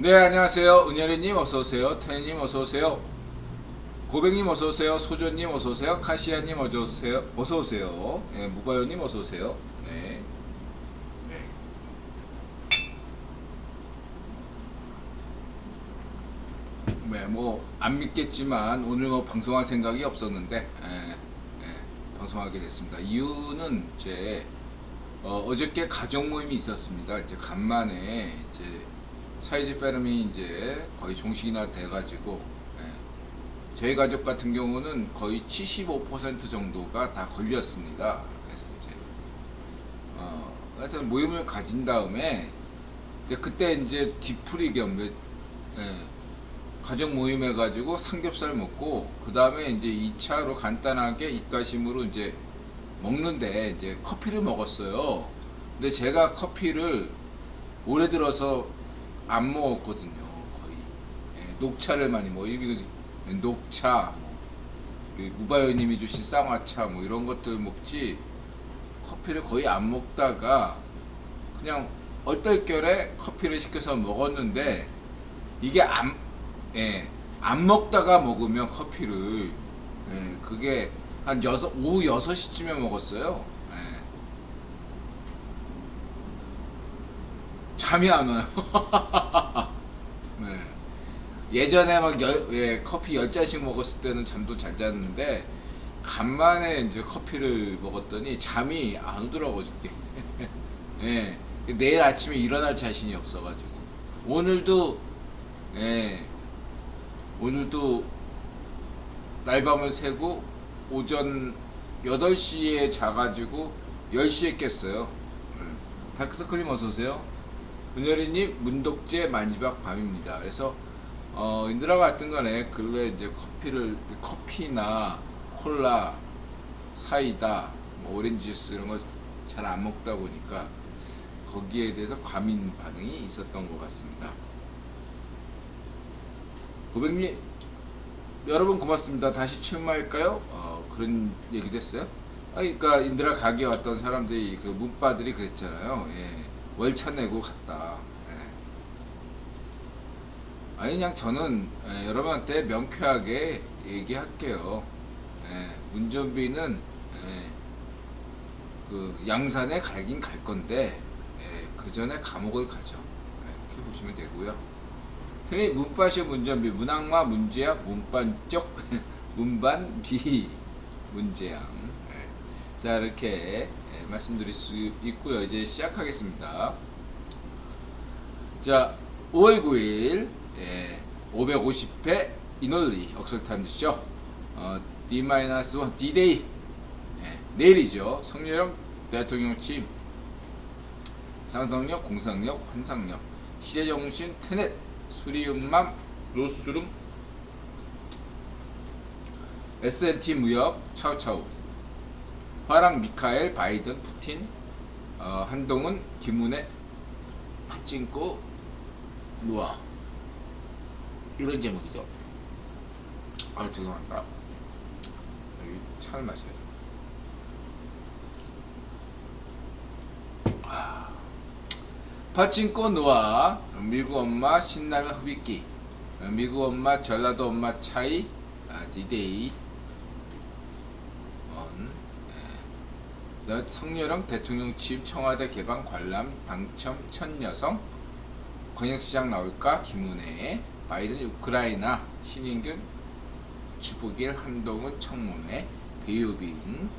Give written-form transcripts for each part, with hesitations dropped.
네, 안녕하세요. 은열이님 어서오세요. 태희님 어서오세요. 고백님 어서오세요. 소조님 어서오세요. 카시아님 어서오세요. 어서오세요. 네, 무바요님 어서오세요. 네. 네. 네, 안 믿겠지만 오늘 방송할 생각이 없었는데 방송하게 됐습니다. 이유는 이제 어저께 가족 모임이 있었습니다. 이제 간만에 이제 사이즈 페름이 이제 거의 종식이나 돼가지고 저희 가족 같은 경우는 거의 75% 정도가 다 걸렸습니다. 그래서 이제 하여튼 모임을 가진 다음에 이제 그때 이제 뒤풀이 겸 가족 모임 해가지고 삼겹살 먹고 그 다음에 이제 2차로 간단하게 입가심으로 이제 먹는데 이제 커피를 먹었어요. 근데 제가 커피를 올해 들어서 안 먹었거든요. 거의 녹차를 많이 녹차, 무바요님이 주신 쌍화차 이런 것들 먹지 커피를 거의 안 먹다가 그냥 얼떨결에 커피를 시켜서 먹었는데 이게 안 먹다가 먹으면 커피를 그게 한 오후 6시쯤에 먹었어요. 잠이 안 와요. 네. 예전에 커피 10잔씩 먹었을 때는 잠도 잘 잤는데 간만에 이제 커피를 먹었더니 잠이 안 오더라고요. 네. 내일 아침에 일어날 자신이 없어가지고 오늘도 날밤을 새고 오전 8시에 자가지고 10시에 깼어요. 다크서클님 어서오세요. 은열이님 문독제 만지박 밤입니다. 그래서 인드라가 했던 거네. 근래 이제 커피나 콜라, 사이다, 오렌지 주스 이런 거 잘 안 먹다 보니까 거기에 대해서 과민 반응이 있었던 것 같습니다. 고백님 여러분 고맙습니다. 다시 출마할까요? 그런 얘기도 했어요. 그러니까 인드라 가게에 왔던 사람들이 그 문바들이 그랬잖아요. 월차 내고 갔다. 아니 그냥 저는 여러분한테 명쾌하게 얘기할게요. 운전비는 그 양산에 갈긴 갈 건데 그 전에 감옥을 가죠. 이렇게 보시면 되고요. 특히 문파시 문전비, 문학마, 문제약, 문반적, 문반비, 문제양. 자 이렇게 말씀드릴 수 있고요. 이제 시작하겠습니다. 자 5월 9일 550회 이놀리 억설타임즈죠. D-1 D-Day 내일이죠. 성렬형 대통령 취임, 상상력, 공상력, 환상력, 시대정신, 테넷, 수리음맘, 로스룸, S&T 무역, 차우차우, 화랑, 미카엘, 바이든, 푸틴, 한동훈, 김은혜, 파친코, 노아 이런 제목이죠. 죄송합니다. 여기 차를 마셔야죠. 파친코 노아, 미국 엄마 신라면 흡입기, 미국 엄마 전라도 엄마 차이, 디데이, 성렬형 대통령 취임, 청와대 개방 관람 당첨 첫 여성, 광역시장 나올까 김은혜, 바이든 우크라이나, 신인균 주북일, 한동훈 청문회, 배우빈,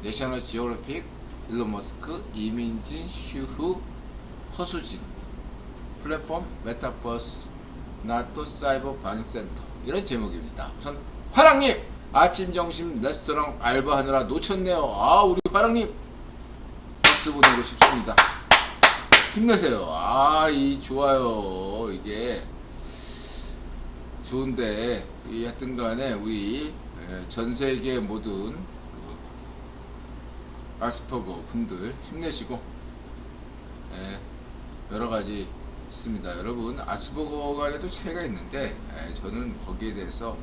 내셔널 지오그래픽, 일론 머스크, 이민진, 슈후, 허수진, 플랫폼, 메타버스, 나토 사이버 방센터 이런 제목입니다. 우선 화랑님 아침 점심 레스토랑 알바하느라 놓쳤네요. 우리 화랑님 박수 보내고 싶습니다. 힘내세요. 이 좋아요. 이게 좋은데 하여튼간에 우리 전세계 모든 아스퍼거 분들 힘내시고 여러가지 있습니다. 여러분 아스퍼거 간에도 차이가 있는데 저는 거기에 대해서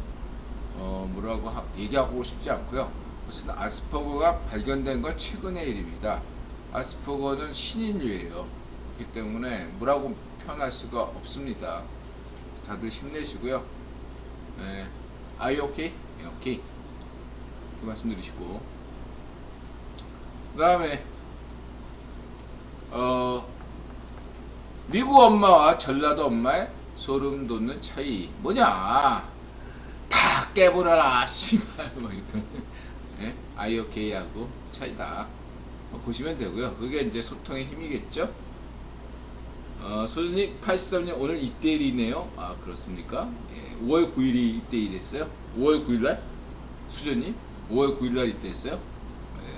뭐라고 얘기하고 싶지 않고요. 무슨 아스퍼거가 발견된 건 최근의 일입니다. 아스퍼거는 신인류예요. 그렇기 때문에 뭐라고 편할 수가 없습니다. 다들 힘내시고요. 예. Are you okay? 예, 오케이. 이렇게 말씀드리시고, 그 다음에 미국 엄마와 전라도 엄마의 소름 돋는 차이 뭐냐? 다 깨버려라 씨발 뭐 이렇게. 예? Are you okay? 하고 차이다 보시면 되고요. 그게 이제 소통의 힘이겠죠. 소주님 83년 오늘 입대일이네요. 아 그렇습니까? 예, 5월 9일이 입대일 했어요. 5월 9일날 수조님 5월 9일날 입대했어요. 예.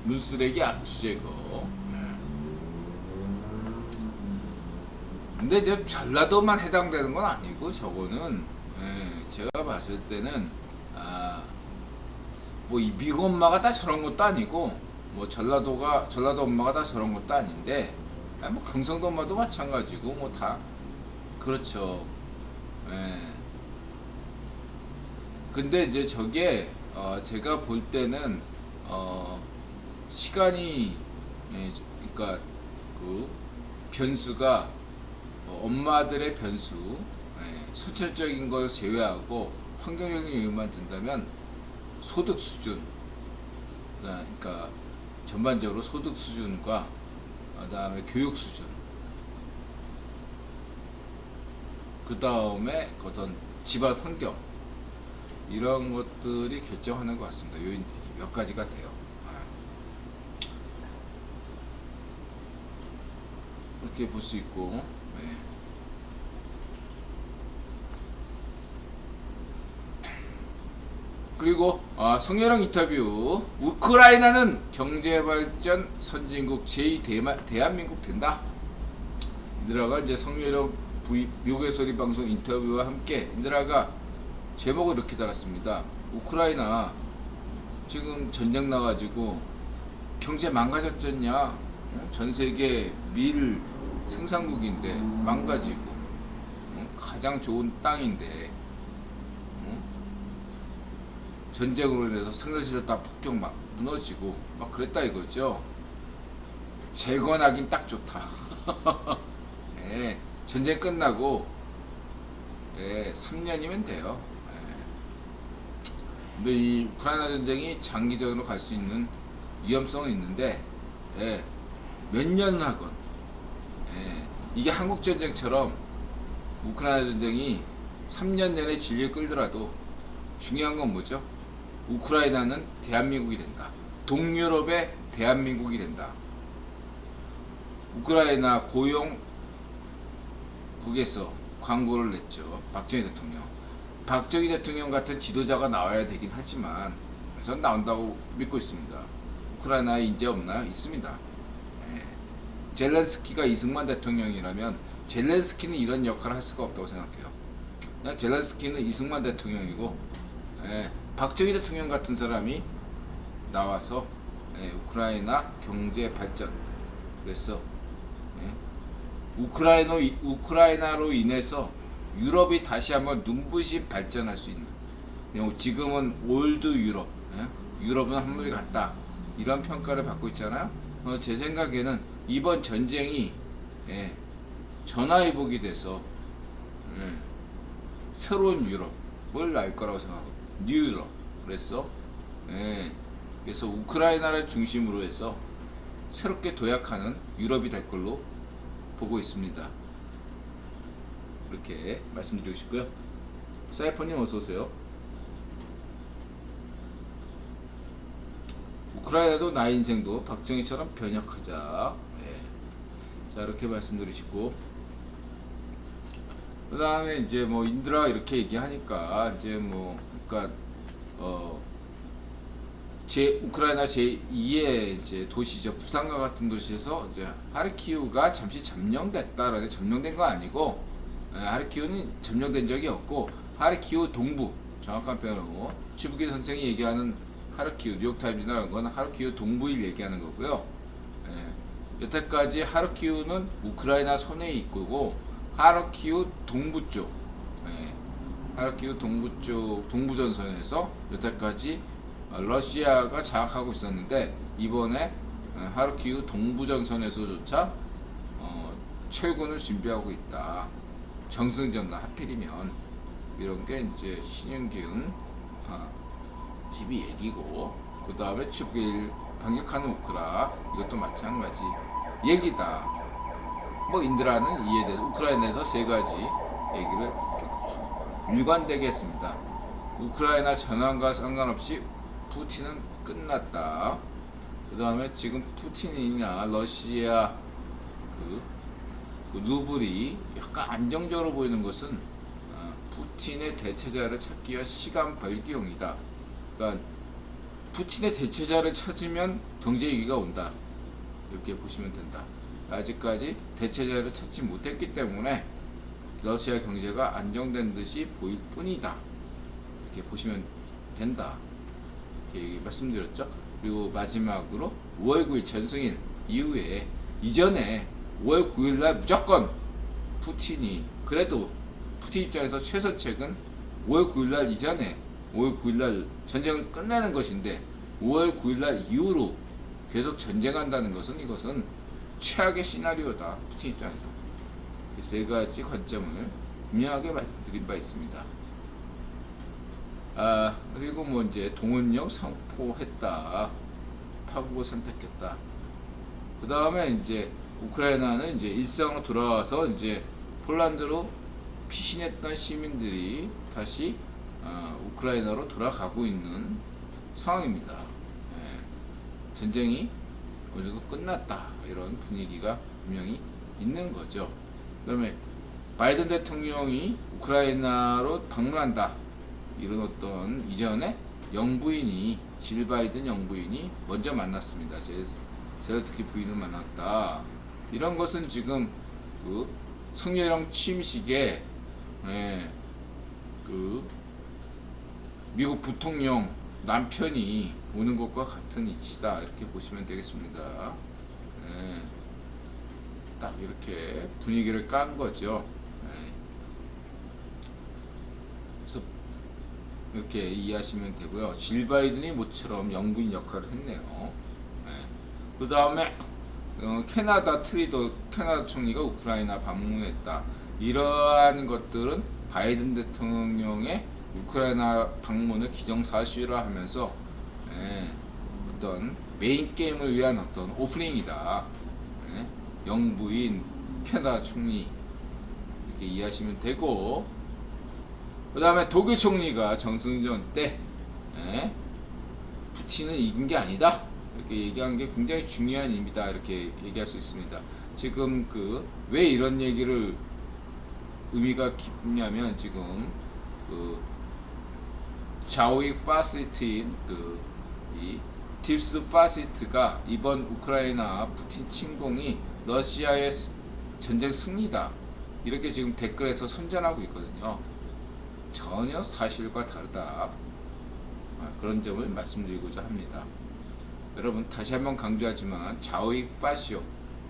문쓰레기 악취 제거. 예. 근데 이제 전라도만 해당되는 건 아니고 저거는 예, 제가 봤을 때는 뭐 이 미국 엄마가 다 저런 것도 아니고 뭐 전라도 엄마가 다 저런 것도 아닌데 뭐 경상도 엄마도 마찬가지고 뭐 다 그렇죠. 예. 근데 이제 저게 제가 볼 때는 시간이 예, 그러니까 그 변수가 엄마들의 변수 예, 소철적인 걸 제외하고 환경적인 요인만 든다면 소득 수준 그러니까 전반적으로 소득 수준과 그 다음에 교육 수준 그 다음에 어떤 집안 환경 이런 것들이 결정하는 것 같습니다. 요인들이 몇 가지가 돼요. 이렇게 볼 수 있고 네. 그리고 성렬형 인터뷰 우크라이나는 경제발전 선진국 제2 대한민국 된다. 인드라가 이제 성렬형 미국의 소리 방송 인터뷰와 함께 인드라가 제목을 이렇게 달았습니다. 우크라이나 지금 전쟁 나가지고 경제 망가졌잖냐. 전세계 밀 생산국인데 망가지고 가장 좋은 땅인데 전쟁으로 인해서 생산시설 다 폭격 막 무너지고 막 그랬다 이거죠. 재건하긴 딱 좋다. 예, 전쟁 끝나고 3년이면 돼요. 근데 이 우크라이나 전쟁이 장기전으로 갈 수 있는 위험성은 있는데 몇 년 하건 이게 한국 전쟁처럼 우크라이나 전쟁이 3년 내내 진리를 끌더라도 중요한 건 뭐죠? 우크라이나는 대한민국이 된다. 동유럽의 대한민국이 된다. 우크라이나 고용 거기에서 광고를 냈죠. 박정희 대통령. 박정희 대통령 같은 지도자가 나와야 되긴 하지만 전 나온다고 믿고 있습니다. 우크라이나에 인재 없나요? 있습니다. 젤렌스키가 이승만 대통령이라면 젤렌스키는 이런 역할을 할 수가 없다고 생각해요. 그냥 젤렌스키는 이승만 대통령이고 박정희 대통령 같은 사람이 나와서 우크라이나 경제 발전 그래서 우크라이나로 인해서 유럽이 다시 한번 눈부신 발전할 수 있는 지금은 올드 유럽은 한물 같다 이런 평가를 받고 있잖아요. 제 생각에는 이번 전쟁이 전화위복이 돼서 새로운 유럽을 날 거라고 생각하고 뉴 유럽 그래서 우크라이나를 중심으로 해서 새롭게 도약하는 유럽이 될 걸로 보고 있습니다. 그렇게 말씀드리고 싶고요. 사이퍼님 어서오세요. 우크라이나도 나의 인생도 박정희처럼 변혁하자. 자 이렇게 말씀드리시고 그 다음에 이제 뭐 인드라 이렇게 얘기하니까 이제 뭐 그러니까 우크라이나 제2의 이제 도시죠. 부산과 같은 도시에서 이제 하르키우가 잠시 점령됐다라는 점령된 거 아니고 하르키우는 점령된 적이 없고 하르키우 동부 정확한 표현으로 추부기 선생이 얘기하는 하르키우 뉴욕타임즈나 건 하르키우 동부를 얘기하는 거고요. 여태까지 하르키우는 우크라이나 손에 있고 하르키우 동부 쪽 하르키우 동부 쪽 동부전선에서 여태까지 러시아가 장악하고 있었는데 이번에 하르키우 동부전선에서조차 철군을 준비하고 있다. 정승전나 하필이면 이런 게 이제 신윤기은 TV 얘기고, 그 다음에 축일 반격하는 우크라 이것도 마찬가지 얘기다. 뭐 인드라는 이에 대해서 우크라이나에서 세 가지 얘기를 일관되게 했습니다. 우크라이나 전황과 상관없이 푸틴은 끝났다. 그 다음에 지금 푸틴이나 러시아 그 루블이 약간 안정적으로 보이는 것은 푸틴의 대체자를 찾기 위한 시간 벌기용이다. 그러니까 푸틴의 대체자를 찾으면 경제 위기가 온다. 이렇게 보시면 된다. 아직까지 대체자를 찾지 못했기 때문에 러시아 경제가 안정된 듯이 보일 뿐이다. 이렇게 보시면 된다. 이렇게 말씀드렸죠. 그리고 마지막으로 5월 9일 전승일 이후에 이전에 5월 9일날 무조건 푸틴이, 그래도 푸틴 입장에서 최선책은 5월 9일날 이전에 5월 9일날 전쟁을 끝내는 것인데, 5월 9일날 이후로 계속 전쟁한다는 것은 이것은 최악의 시나리오다. 푸틴 입장에서. 세 가지 관점을 분명하게 말씀드린 바 있습니다. 그리고 뭐 이제 동원력 선포했다. 파국을 선택했다. 그 다음에 이제 우크라이나는 이제 일상으로 돌아와서 이제 폴란드로 피신했던 시민들이 다시 우크라이나로 돌아가고 있는 상황입니다. 전쟁이 어느 정도 끝났다. 이런 분위기가 분명히 있는 거죠. 그 다음에 바이든 대통령이 우크라이나로 방문한다. 이런 어떤 이전에 영부인이, 질 바이든 영부인이 먼저 만났습니다. 젤스키 부인을 만났다. 이런 것은 지금 그 성렬령 취임식에 그 미국 부통령 남편이 오는 것과 같은 이치다. 이렇게 보시면 되겠습니다. 딱 이렇게 분위기를 깐 거죠. 그래서 이렇게 이해하시면 되고요. 질 바이든이 모처럼 영부인 역할을 했네요. 그 다음에 캐나다 캐나다 총리가 우크라이나 방문했다. 이러한 것들은 바이든 대통령의 우크라이나 방문을 기정사실화 하면서 어떤 메인 게임을 위한 어떤 오프닝이다. 영부인, 캐나다 총리 이렇게 이해하시면 되고, 그 다음에 독일 총리가 정승전 때 푸틴은 이긴 게 아니다. 이렇게 얘기한 게 굉장히 중요한 의미다. 이렇게 얘기할 수 있습니다. 지금 왜 이런 얘기를 의미가 깊냐면, 지금 자오이 파시스트인 이 딥스 파시스트가 이번 우크라이나 푸틴 침공이 러시아의 전쟁 승리다. 이렇게 지금 댓글에서 선전하고 있거든요. 전혀 사실과 다르다. 그런 점을 말씀드리고자 합니다. 여러분, 다시 한번 강조하지만 자오이 파시오,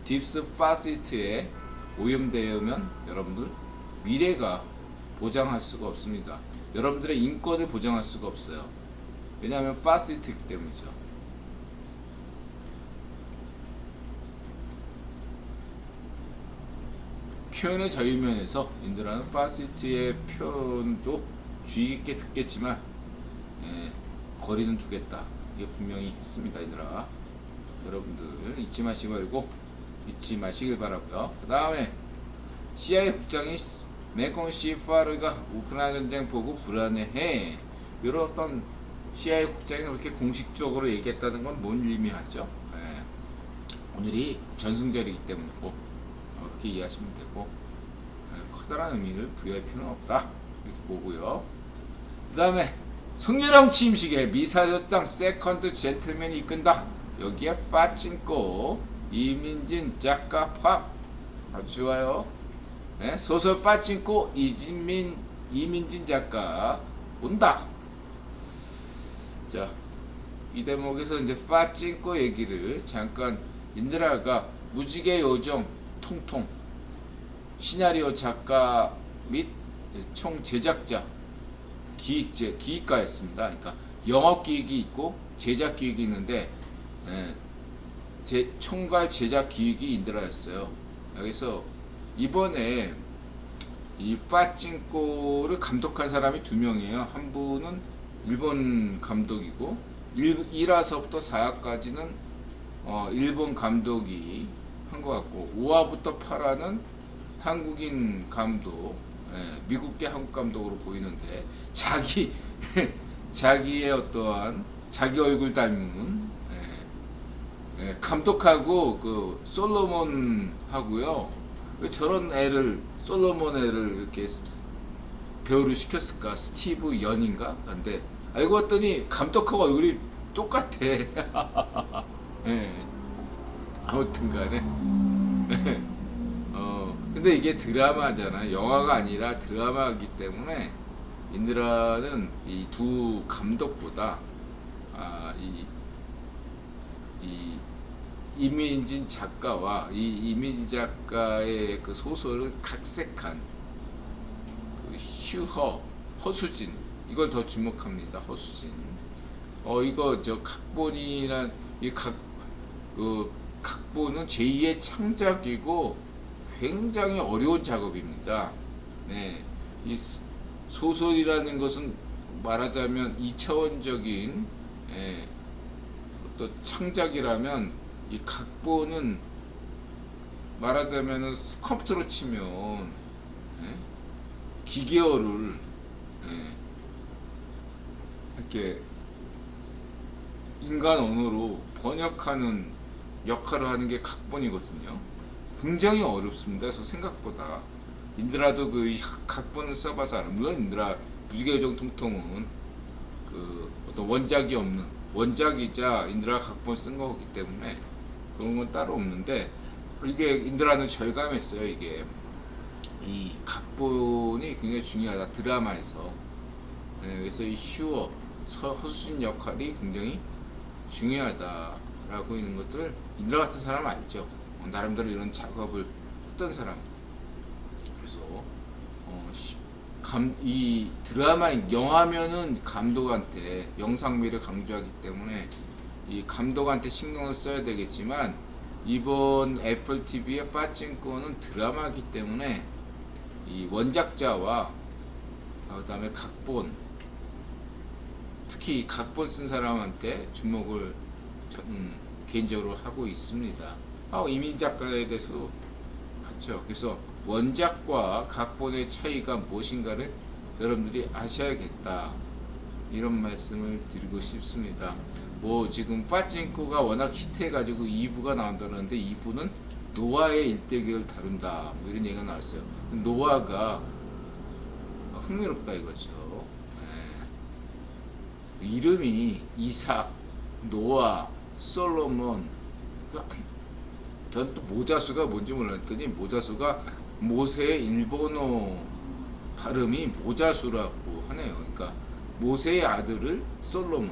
딥스 파시스트에 오염되면 여러분들 미래가 보장할 수가 없습니다. 여러분들의 인권을 보장할 수가 없어요. 왜냐하면 파시스트이기 때문이죠. 표현의 자유면에서 인도라는 파시스트의 표현도 주의 깊게 듣겠지만 거리는 두겠다. 이게 분명히 있습니다. 인도라 여러분들 잊지 마시길 바라고요. 그 다음에 CIA 국장이 메콩 시파르가 우크라이나 전쟁 보고 불안해해. 이런 어떤 CIA 국장이 그렇게 공식적으로 얘기했다는 건 뭔 의미하죠? 오늘이 전승절이기 때문이고 그렇게 이해하시면 되고, 커다란 의미를 부여할 필요는 없다. 이렇게 보고요. 그 다음에 성렬령 취임식에 미사저장 세컨드 젠틀맨이 이끈다. 여기에 파친코 이민진 작가 포함. 아주 좋아요. 소설 파친코 이민진 작가 온다. 자, 이 대목에서 이제 파친코 얘기를 잠깐, 인드라가 무지개 요정 통통 시나리오 작가 및 총 제작자 기획가였습니다. 그러니까 영업 기획이 있고 제작 기획이 있는데 총괄 제작 기획이 인드라였어요. 그래서 이번에 이 파친코를 감독한 사람이 두 명이에요. 한 분은 일본 감독이고 1화서부터 4화까지는 일본 감독이 한 것 같고 5화부터 8화는 한국인 감독, 미국계 한국 감독으로 보이는데 자기의 어떠한 자기 얼굴 닮은 감독하고 그 솔로몬 하고요. 왜 저런 애를 솔로몬 애를 이렇게 배우를 시켰을까? 스티브 연인가? 근데 알고 봤더니 감독하고 얼굴이 똑같아. 아무튼간에 근데 이게 드라마잖아. 영화가 아니라 드라마이기 때문에 인드라는 이 두 감독보다 이 이민진 작가와 이 이민진 작가의 그 소설을 각색한 그 허수진 이걸 더 주목합니다. 허수진. 이거 저 각본이란 그 각본은 제2의 창작이고 굉장히 어려운 작업입니다. 네, 이 소설이라는 것은 말하자면 2차원적인 또 창작이라면 이 각본은 말하자면 컴퓨터로 치면 기계어를 이렇게 인간 언어로 번역하는 역할을 하는 게 각본이거든요. 굉장히 어렵습니다. 그래서 생각보다 인드라도 그 각본을 써봐서 알아. 물론 인드라 무지개요정 통통은 그 어떤 원작이 없는 원작이자 인드라 각본 쓴 거기 때문에 그런 건 따로 없는데 이게 인드라는 절감했어요. 이게 이 각본이 굉장히 중요하다 드라마에서. 그래서 이 허수진 역할이 굉장히 중요하다라고 있는 것들을 인드라 같은 사람 알죠. 나름대로 이런 작업을 했던 사람. 그래서 이 드라마 영화면은 감독한테 영상미를 강조하기 때문에 이 감독한테 신경을 써야 되겠지만 이번 애플 TV의 파친코는 드라마이기 때문에 이 원작자와 그다음에 각본 특히 각본 쓴 사람한테 주목을 저는 개인적으로 하고 있습니다. 이민 작가에 대해서도 하죠. 그래서 원작과 각본의 차이가 무엇인가를 여러분들이 아셔야겠다 이런 말씀을 드리고 싶습니다. 뭐 지금 파친코가 워낙 히트해가지고 2부가 나온다는데 2부는 노아의 일대기를 다룬다 뭐 이런 얘기가 나왔어요. 노아가 흥미롭다 이거죠. 이름이 이삭, 노아, 솔로몬. 전 또 모자수가 뭔지 몰랐더니 모자수가 모세의 일본어 발음이 모자수라고 하네요. 그러니까 모세의 아들을 솔로몬,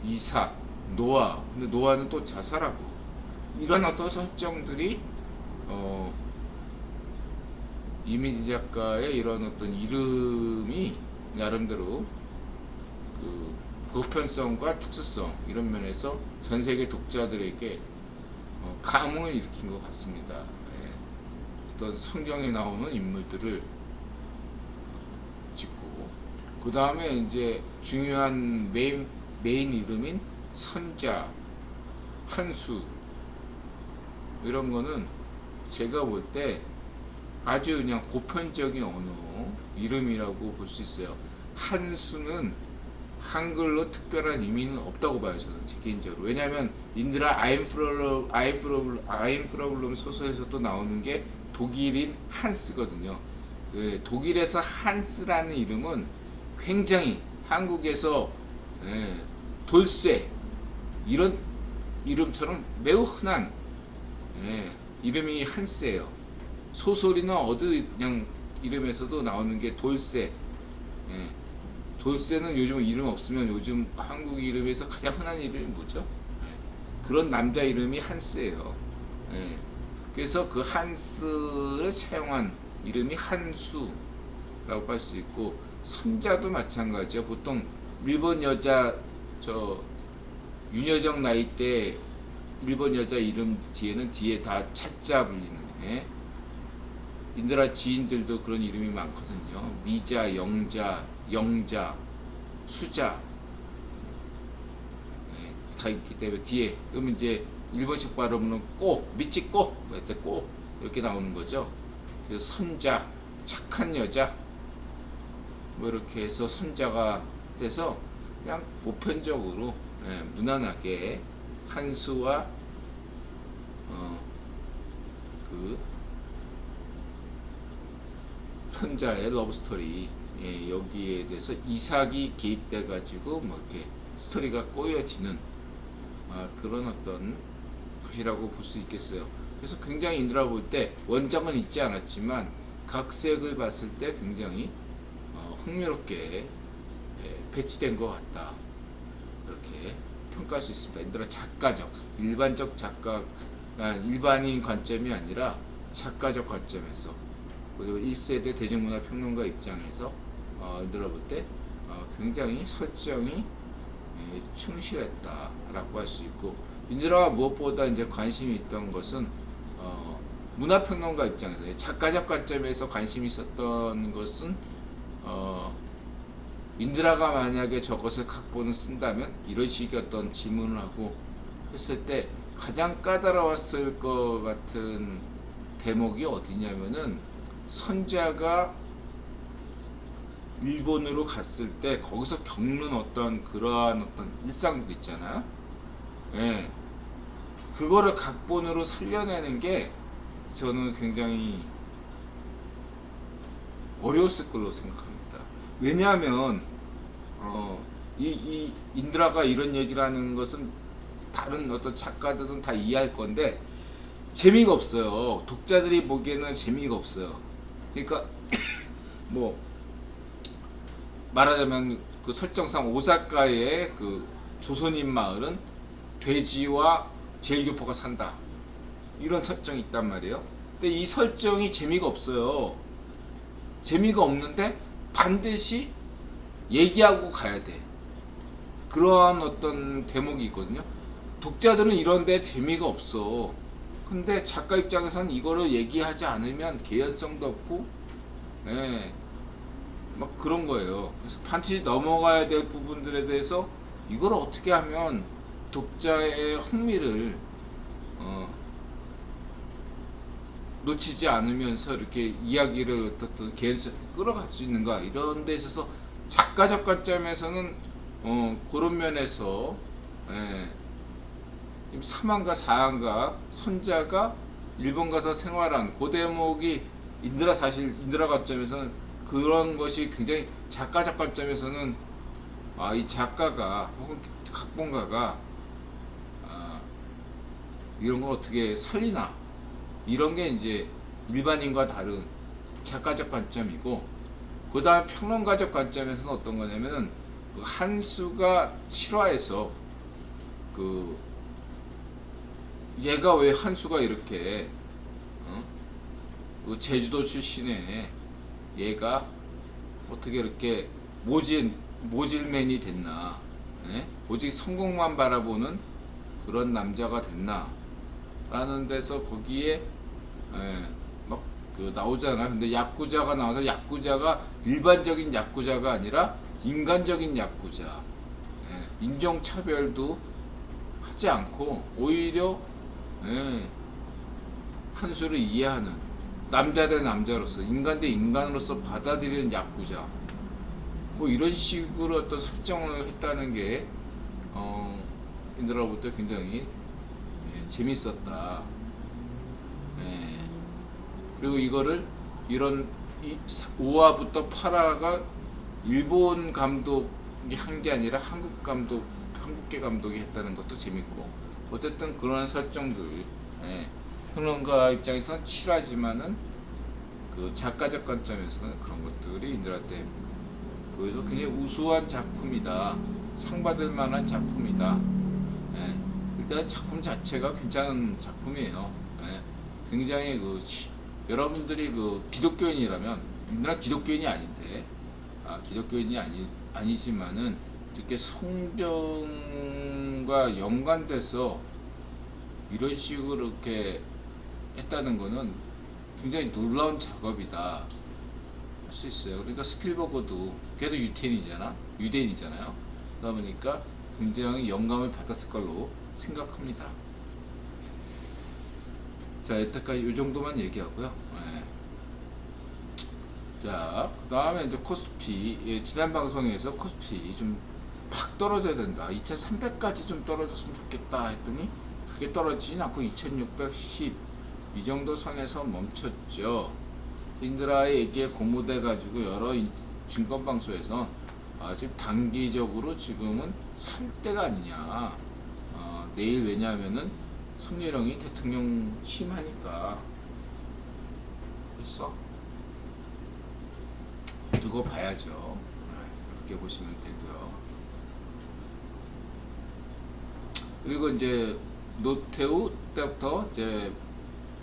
이삭, 노아. 근데 노아는 또 자살하고 이런 어떤 설정들이 이민지 작가의 이런 어떤 이름이 나름대로 그 보편성과 특수성 이런 면에서 전 세계 독자들에게 감흥을 일으킨 것 같습니다. 어떤 성경에 나오는 인물들을 짓고 그 다음에 이제 중요한 메인 이름인 선자, 한수 이런 거는 제가 볼 때 아주 그냥 보편적인 언어 이름이라고 볼 수 있어요. 한수는 한글로 특별한 의미는 없다고 봐요. 저는 제 개인적으로. 왜냐하면 인드라 I'm Problem 소설에서도 나오는 게 독일인 한스거든요. 독일에서 한스라는 이름은 굉장히 한국에서 돌쇠 이런 이름처럼 매우 흔한 이름이 한스예요. 소설이나 어느 그냥 이름에서도 나오는 게 돌쇠. 돌쇠는 요즘 이름 없으면 요즘 한국 이름에서 가장 흔한 이름이 뭐죠? 그런 남자 이름이 한스예요. 그래서 그 한스를 차용한 이름이 한수라고 할 수 있고 선자도 마찬가지죠. 보통 일본 여자 윤여정 나이 때 일본 여자 이름 뒤에는 뒤에 다 차자 불리는 인드라 지인들도 그런 이름이 많거든요. 미자, 영자, 영자, 수자 다 있기 때문에 뒤에 그러면 이제 일본식 발음은 꼬, 미치꼬, 꼬 이렇게 나오는 거죠. 그래서 선자, 착한 여자 뭐 이렇게 해서 선자가 돼서 그냥 보편적으로 무난하게 한수와 그 선자의 러브스토리 여기에 대해서 이삭이 개입돼 가지고 뭐 이렇게 스토리가 꼬여지는 그런 어떤 것이라고 볼 수 있겠어요. 그래서 굉장히 인드라 볼 때 원작은 있지 않았지만 각색을 봤을 때 굉장히 흥미롭게 배치된 것 같다 이렇게 평가할 수 있습니다. 인드라 작가적 일반적 작가 일반인 관점이 아니라 작가적 관점에서 1세대 대중문화 평론가 입장에서 인드라 볼 때 굉장히 설정이 충실했다라고 할 수 있고 인드라가 무엇보다 이제 관심이 있던 것은 문화평론가 입장에서 작가적 관점에서 관심이 있었던 것은 인드라가 만약에 저것을 각본을 쓴다면 이런 식의 어떤 질문을 하고 했을 때 가장 까다로웠을 것 같은 대목이 어디냐면은 선자가 일본으로 갔을 때 거기서 겪는 어떤 그러한 어떤 일상들 있잖아요. 예. 그거를 각본으로 살려내는 게 저는 굉장히 어려웠을 걸로 생각합니다. 왜냐하면 이 인드라가 이런 얘기를 하는 것은 다른 어떤 작가들은 다 이해할 건데 재미가 없어요. 독자들이 보기에는 재미가 없어요. 그러니까 뭐 말하자면 그 설정상 오사카의 그 조선인 마을은 돼지와 제일교포가 산다 이런 설정이 있단 말이에요. 근데 이 설정이 재미가 없어요. 재미가 없는데 반드시 얘기하고 가야 돼. 그러한 어떤 대목이 있거든요. 독자들은 이런데 재미가 없어. 근데 작가 입장에서는 이거를 얘기하지 않으면 개연성도 없고 막 그런 거예요. 그래서 반드시 넘어가야 될 부분들에 대해서 이걸 어떻게 하면 독자의 흥미를 놓치지 않으면서 이렇게 이야기를 어떤 개연성 끌어갈 수 있는가 이런 데 있어서 작가적 관점에서는 그런 면에서 사만과 사한과 선자가 일본 가서 생활한 그 대목이 사실 인드라 관점에서는 그런 것이 굉장히 작가적 관점에서는 이 작가가 혹은 각본가가 이런 걸 어떻게 살리나 이런 게 이제 일반인과 다른 작가적 관점이고 그 다음 평론가적 관점에서는 어떤 거냐면은 그 한수가 7화에서 그 얘가 왜 한수가 이렇게 그 제주도 출신의 얘가 어떻게 이렇게 모질맨이 됐나 오직 성공만 바라보는 그런 남자가 됐나 라는 데서 거기에 막 그 나오잖아요. 근데 야쿠자가 나와서 야쿠자가 일반적인 야쿠자가 아니라 인간적인 야쿠자 인종차별도 하지 않고 오히려 한수를 이해하는 남자 대 남자로서 인간 대 인간으로서 받아들이는 야쿠자 뭐 이런 식으로 어떤 설정을 했다는 게 인드라 볼 때 굉장히 재밌었다. 그리고 이거를 이런 5화부터 8화가 일본 감독이 한 게 아니라 한국계 감독이 했다는 것도 재밌고 어쨌든 그런 설정들 평론가 입장에서는 7화지만은 그 작가적 관점에서는 그런 것들이 인드라 때 보여서 굉장히 우수한 작품이다. 상 받을 만한 작품이다. 일단 작품 자체가 괜찮은 작품이에요. 굉장히 여러분들이 그 기독교인이라면 인드라 기독교인이 아닌데 기독교인이 아니지만은 이렇게 성경과 연관돼서 이런 식으로 이렇게 했다는 거는 굉장히 놀라운 작업이다 할 수 있어요. 그러니까 스필버그도 걔도 유대인이잖아요. 그러다 보니까 굉장히 영감을 받았을 걸로 생각합니다. 자, 여태까지 이 정도만 얘기하고요. 네. 자, 그 다음에 이제 코스피. 예, 지난 방송에서 코스피 좀 팍 떨어져야 된다. 2300까지 좀 떨어졌으면 좋겠다 했더니 그렇게 떨어지진 않고 2610 이 정도 선에서 멈췄죠. 인드라의 얘기에 고무돼 가지고 여러 증권방송에서 지금 단기적으로 지금은 살 때가 아니냐. 내일 왜냐하면은 성렬형이 대통령 취임하니까 그래서 두고 봐야죠. 그렇게 보시면 되고요. 그리고 이제 노태우 때부터 이제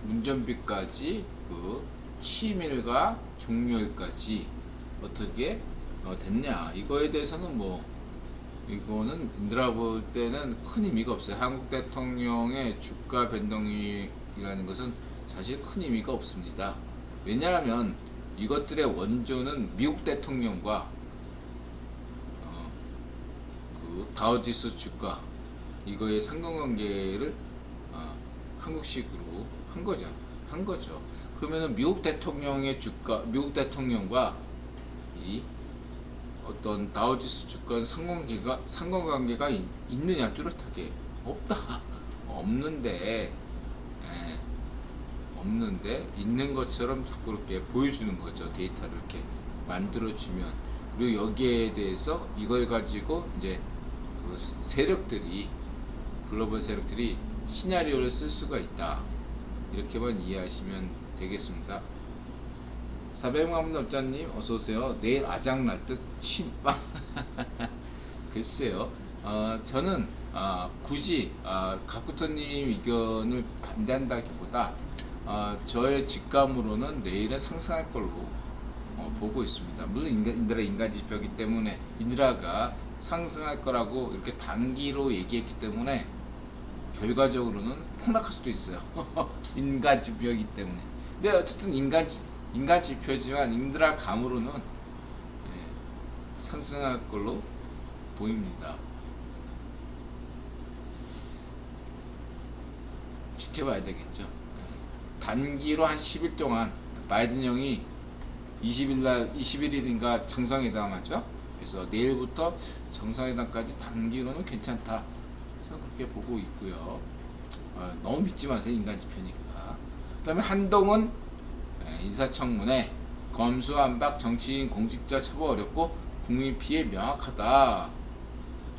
문전비까지 그 취임일과 종료일까지 어떻게 됐냐 이거에 대해서는 뭐 이거는 인드라 볼 때는 큰 의미가 없어요. 한국 대통령의 주가 변동이라는 것은 사실 큰 의미가 없습니다. 왜냐하면 이것들의 원조는 미국 대통령과 그 다우지수 주가 이거의 상관관계를 한국식으로 한 거죠. 그러면은 미국 대통령의 주가, 미국 대통령과 이 어떤 다우지수 주가 상관관계가 있느냐 뚜렷하게 없다. 없는데 있는 것처럼 자꾸 이렇게 보여주는 거죠. 데이터를 이렇게 만들어주면. 그리고 여기에 대해서 이걸 가지고 이제 그 세력들이 글로벌 세력들이 시나리오를 쓸 수가 있다. 이렇게만 이해하시면 되겠습니다. 400만 원짜님 어서오세요. 내일 아작날 듯 침빵. 글쎄요. 저는 굳이 가쿠토님 의견을 반대한다기보다 저의 직감으로는 내일은 상승할 걸로 보고 있습니다. 물론 인드라 인간지표이기 때문에 인드라가 상승할 거라고 이렇게 단기로 얘기했기 때문에 결과적으로는 폭락할 수도 있어요. 인간지표이기 때문에. 근데 어쨌든 인간지표지만 인드라 감으로는 상승할 걸로 보입니다. 지켜봐야 되겠죠. 단기로 한 10일 동안 바이든 형이 21일인가 정상회담 하죠. 그래서 내일부터 정상회담까지 단기로는 괜찮다. 저는 그렇게 보고 있고요. 너무 믿지 마세요. 인간지표니까. 그 다음에 한동훈 인사청문회 검수완박 정치인 공직자 처벌 어렵고 국민 피해 명확하다.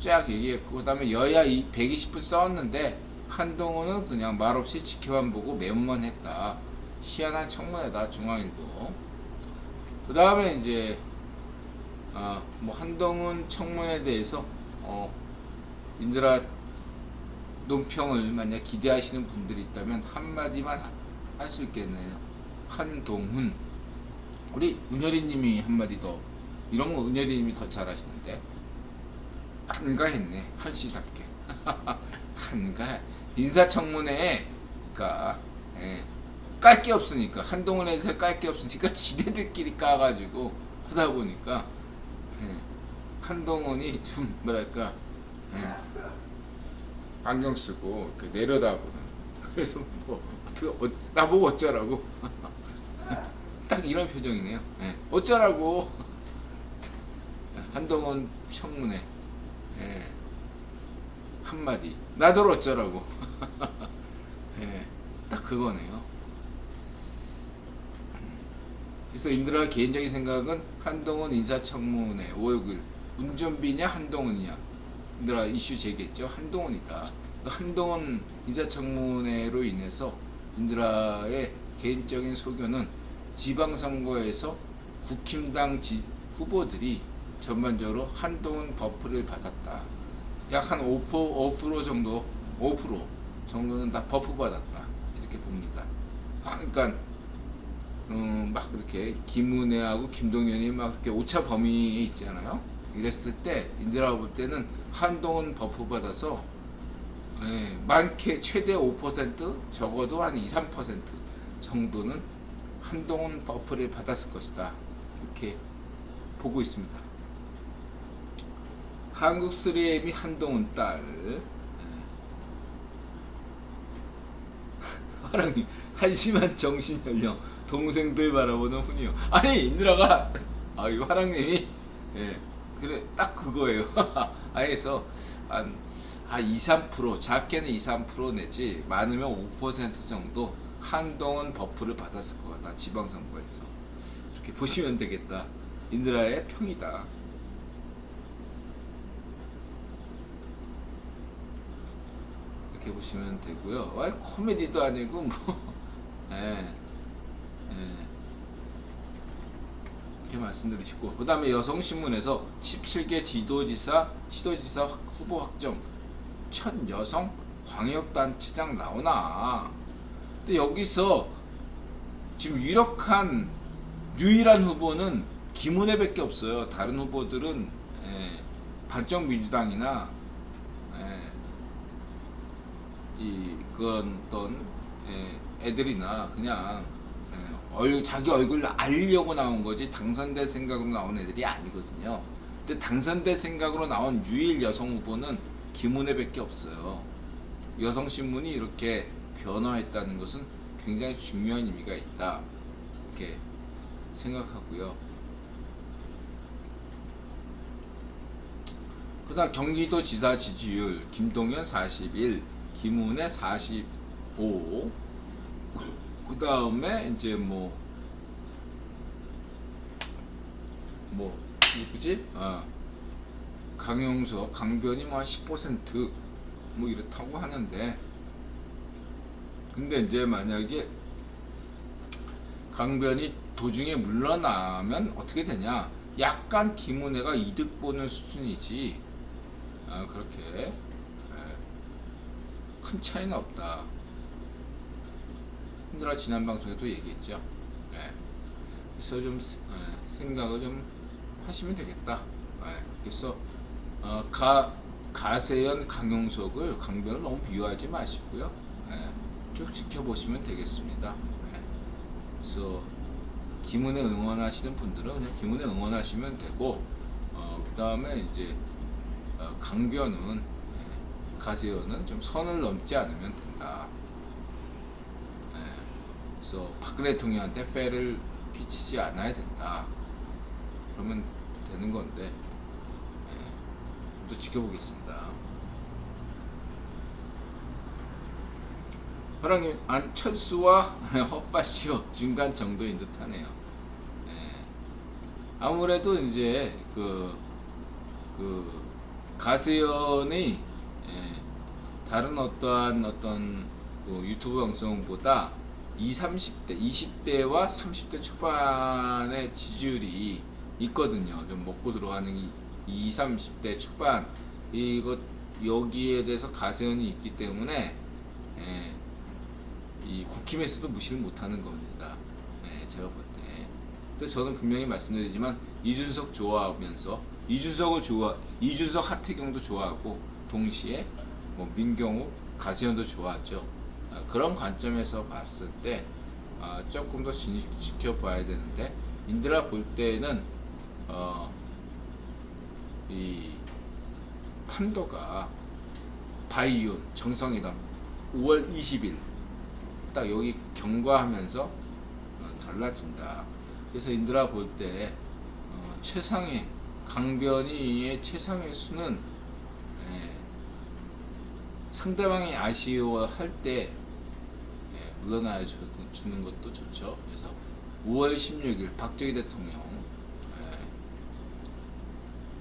쫙 얘기했고 그 다음에 여야 120분 싸웠는데 한동훈은 그냥 말없이 지켜만 보고 메모만 했다. 희한한 청문회다. 중앙일보. 그 다음에 이제 뭐 한동훈 청문회에 대해서 인드라 논평을 만약 기대하시는 분들이 있다면 한마디만 할 수 있겠네요. 한동훈. 우리 은열이님이 한마디 더. 이런 거 은열이님이 더 잘하시는데. 한가했네. 한씨답게. 한가. 인사청문회에 그러니까 깔 게 없으니까 한동훈에 대해서 깔 게 없으니까 지네들끼리 까가지고 하다 보니까 한동훈이 좀 뭐랄까 안경 쓰고 이렇게 내려다보는. 그래서 뭐 어떻게 나보고 어쩌라고. 딱 이런 표정이네요. 어쩌라고. 한동훈 청문회 한마디 나더러 어쩌라고. 딱 그거네요. 그래서 인드라 개인적인 생각은 한동훈 인사청문회 5월 9일 운전비냐 한동훈이냐 인드라 이슈 제기했죠. 한동훈이다. 한동훈 인사청문회로 인해서 인드라의 개인적인 소견은 지방선거에서 국힘당 후보들이 전반적으로 한동훈 버프를 받았다. 약 한 5% 정도, 5% 정도는 다 버프 받았다. 이렇게 봅니다. 그러니까 막 그렇게 김은혜하고 김동연이 막 그렇게 오차 범위에 있잖아요. 이랬을 때 인드라 볼 때는 한동훈 버프 받아서 많게 최대 5% 적어도 한 2, 3% 정도는 한동훈 버프를 받았을 것이다. 이렇게 보고 있습니다. 한국 3M이 한동훈 딸. 화랑이 한심한 정신연령 동생들 바라보는 훈이요. 아니 인드라가 이거 화랑님이 그래 딱 그거예요. 그래서 한 2, 3% 작게는 2, 3% 내지 많으면 5% 정도 한동훈 버프를 받았을 것 같다. 지방선거에서 이렇게 보시면 되겠다. 인드라의 평이다. 이렇게 보시면 되고요. 코미디도 아니고 뭐 이렇게 말씀드리시고, 그 다음에 여성신문에서 17개 시도지사 후보 확정 첫 여성 광역단체장 나오나. 근데 여기서 지금 유일한 후보는 김은혜밖에 없어요. 다른 후보들은 반쪽민주당이나 그건 어떤 애들이나 그냥 자기 얼굴 알리려고 나온 거지 당선될 생각으로 나온 애들이 아니거든요. 근데 당선될 생각으로 나온 유일 여성 후보는 김은혜밖에 없어요. 여성신문이 이렇게 변화했다는 것은 굉장히 중요한 의미가 있다, 이렇게 생각하고요. 그 다음 경기도지사 지지율 김동연 41, 김은혜 45. 그 다음에 이제 누구지? 강용석, 강변이 10% 이렇다고 하는데, 근데 이제 만약에 강변이 도중에 물러나면 어떻게 되냐? 약간 김은혜가 이득 보는 수준이지 그렇게 큰 차이는 없다. 힘들어 지난 방송에도 얘기했죠. 그래서 좀 생각을 좀 하시면 되겠다. 그래서 가세연, 강용석을 강변을 너무 비유하지 마시고요. 쭉 지켜보시면 되겠습니다. 그래서 김은혜 응원하시는 분들은 그냥 김은혜 응원하시면 되고, 그 다음에 이제 강변은 가세연은 좀 선을 넘지 않으면 된다. 그래서 박근혜 대통령한테 페를 끼치지 않아야 된다. 그러면 되는 건데, 또 지켜보겠습니다. 화랑님, 안철수와 헛파시오 중간 정도인 듯하네요. 아무래도 이제 가세연이 다른 어떤 유튜브 방송보다 20대와 30대 초반의 지지율이 있거든요. 좀 먹고 들어가는 20, 30대 초반, 여기에 대해서 가세연이 있기 때문에 이 국힘에서도 무시를 못하는 겁니다. 제가 볼 때. 근데 저는 분명히 말씀드리지만 이준석 좋아하면서 이준석 하태경도 좋아하고 동시에 민경욱, 가세연도 좋아하죠. 그런 관점에서 봤을 때 조금 더 지켜봐야 되는데, 인드라 볼 때는 이 판도가 바이온 정상회담 5월 20일 딱 여기 경과하면서 달라진다. 그래서 인드라 볼 때 최상의 강변이의 최상의 수는 상대방이 아쉬워할 때 물러나야 주는 것도 좋죠. 그래서 5월 16일 박정희 대통령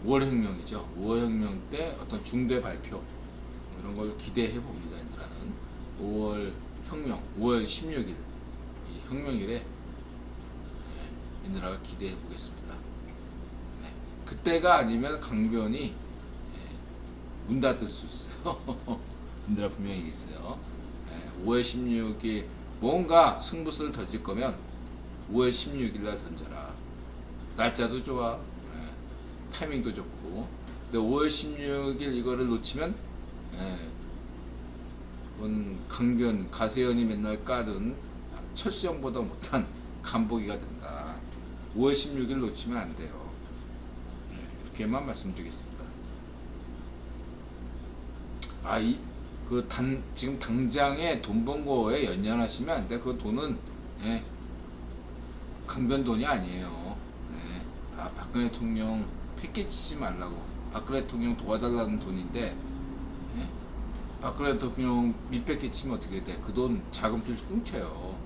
5월 혁명이죠. 5월 혁명 때 어떤 중대 발표 이런 걸 기대해 봅니다. 인드라는 5월 혁명 5월 16일 이 혁명일에 인드라가 기대해 보겠습니다. 그때가 아니면 강변이 문 닫을 수 있어요. 인드라 분명히 얘기했어요. 5월 16일 뭔가 승부수를 던질 거면 5월 16일 날 던져라. 날짜도 좋아, 타이밍도 좋고. 근데 5월 16일 이거를 놓치면 강변 가세현이 맨날 까던 철수형보다 못한 간보기가 된다. 5월 16일 놓치면 안 돼요. 이렇게만 말씀드리겠습니다. 지금 당장에 돈 번 거에 연연하시면 안 돼. 그 돈은 강변 돈이 아니에요. 다 박근혜 대통령 패기 치지 말라고. 박근혜 대통령 도와달라는 돈인데, 박근혜 대통령 밑패기 치면 어떻게 돼? 그 돈 자금줄 끊겨요.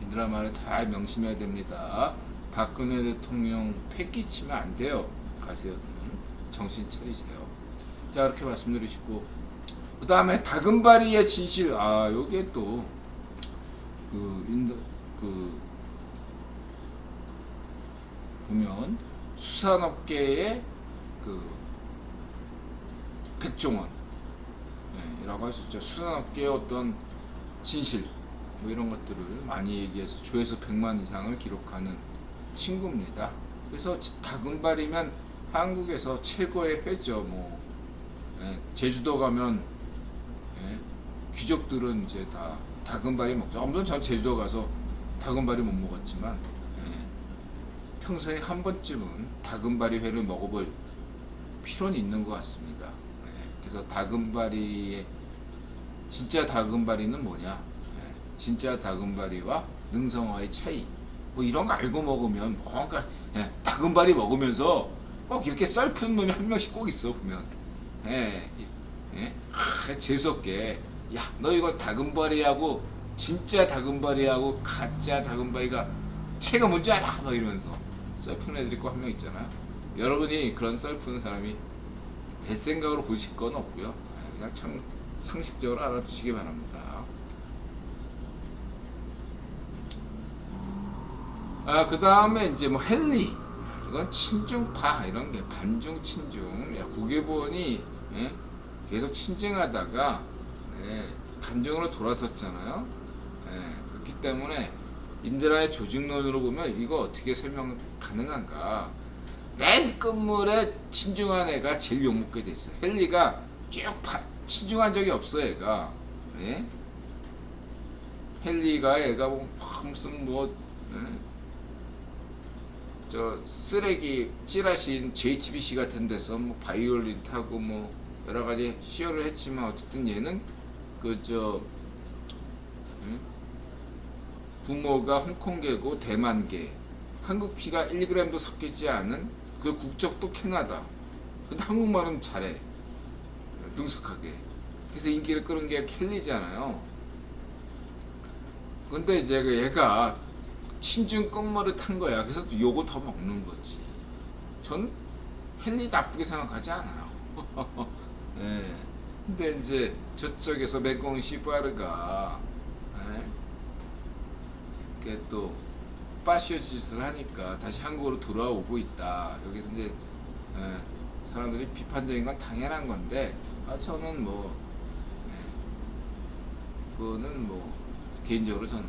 이들아 말을 잘 명심해야 됩니다. 박근혜 대통령 패기 치면 안 돼요. 가세요는 정신 차리세요. 자, 이렇게 말씀드리시고, 그 다음에 다금바리의 진실. 요게 또 보면 수산업계의 백종원 이라고 할 수 있죠. 수산업계의 어떤 진실 뭐 이런 것들을 많이 얘기해서 조회수 100만 이상을 기록하는 친구입니다. 그래서 다금바리면 한국에서 최고의 회죠. 뭐 제주도 가면 귀족들은 이제 다 다금바리 먹죠. 물론 전 제주도 가서 다금바리 못 먹었지만 평소에 한 번쯤은 다금바리 회를 먹어볼 필요는 있는 것 같습니다. 그래서 다금바리의 진짜 다금바리는 뭐냐, 진짜 다금바리와 능성어의 차이, 뭐 이런 거 알고 먹으면 뭔가 다금바리 먹으면서 꼭 이렇게 썰 푸는 놈이 한 명씩 꼭 있어 보면. 재수없게 너 이거 다금바리하고 진짜 다금바리하고 가짜 다금바리가 차이가 뭔지 알아? 막 이러면서 썰 푸는 애들이 꼭 한 명 있잖아. 여러분이 그런 썰 푸는 사람이 될 생각으로 보실 건 없고요. 그냥 참 상식적으로 알아두시기 바랍니다. 그 다음에 이제 뭐 헨리, 이건 친중파 이런 게 반중 친중. 국외보원이 계속 친중하다가 반중으로 돌아섰잖아요. 그렇기 때문에 인드라의 조직론으로 보면 이거 어떻게 설명 가능한가? 맨 끝물에 친중한 애가 제일 욕먹게 됐어요. 헨리가 쭉 친중한 적이 없어. 애가 헨리가 애가 무슨 저 쓰레기 찌라신 JTBC 같은 데서 뭐 바이올린 타고 뭐 여러 가지 시연을 했지만 어쨌든 얘는 부모가 홍콩계고 대만계, 한국 피가 1g도 섞이지 않은 그 국적도 캐나다. 근데 한국말은 잘해. 능숙하게. 그래서 인기를 끌은 게 켈리잖아요. 근데 이제 얘가 친중 끝머리 탄 거야. 그래서 요거 더 먹는 거지. 전 헨리 나쁘게 생각하지 않아요. 근데 이제 저쪽에서 맹꽁 시바르가 또 파시오짓을 하니까 다시 한국으로 돌아오고 있다. 여기서 이제 사람들이 비판적인 건 당연한 건데, 저는 그거는 개인적으로 저는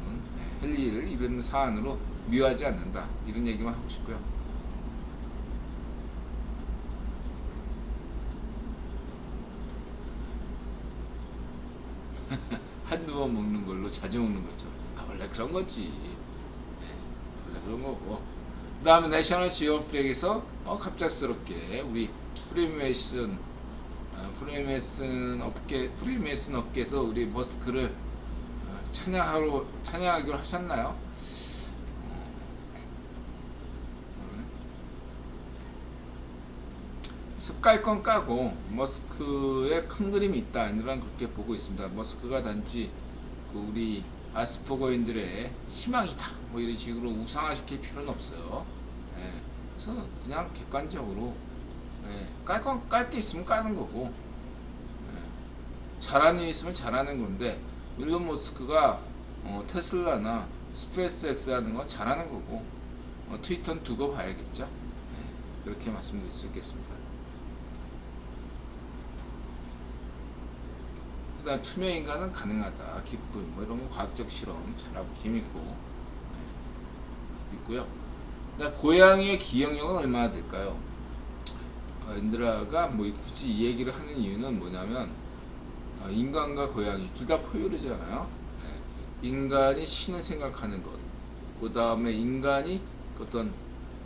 헨리를 이런 사안으로 미워하지 않는다, 이런 얘기만 하고 싶고요. 한두 번 먹는 걸로 자주 먹는 거죠. 원래 그런 거지. 원래 그런 거고. 그 다음에 내셔널 지오그래픽에서 갑작스럽게 우리 프리메이슨 업계에서 우리 머스크를 찬양하기로 하셨나요? 습갈 건 까고 머스크의 큰 그림이 있다, 이런 그렇게 보고 있습니다. 머스크가 단지 우리 아스퍼거인들의 희망이다, 뭐 이런 식으로 우상화시킬 필요는 없어요. 그래서 그냥 객관적으로 깔 게 있으면 까는 거고, 잘하는 일 있으면 잘하는 건데, 일론 머스크가 테슬라나 스페이스X 하는 건 잘하는 거고, 트위터는 두고 봐야겠죠. 그렇게 말씀드릴 수 있겠습니다. 그다음 투명인간은 가능하다, 기쁨, 뭐 이런 거 과학적 실험 잘하고 재밌고 있고요. 그다음 고양이의 기억력은 얼마나 될까요? 인드라가 굳이 이 얘기를 하는 이유는 뭐냐면, 인간과 고양이 둘 다 포유류잖아요. 인간이 신을 생각하는 것, 그 다음에 인간이 어떤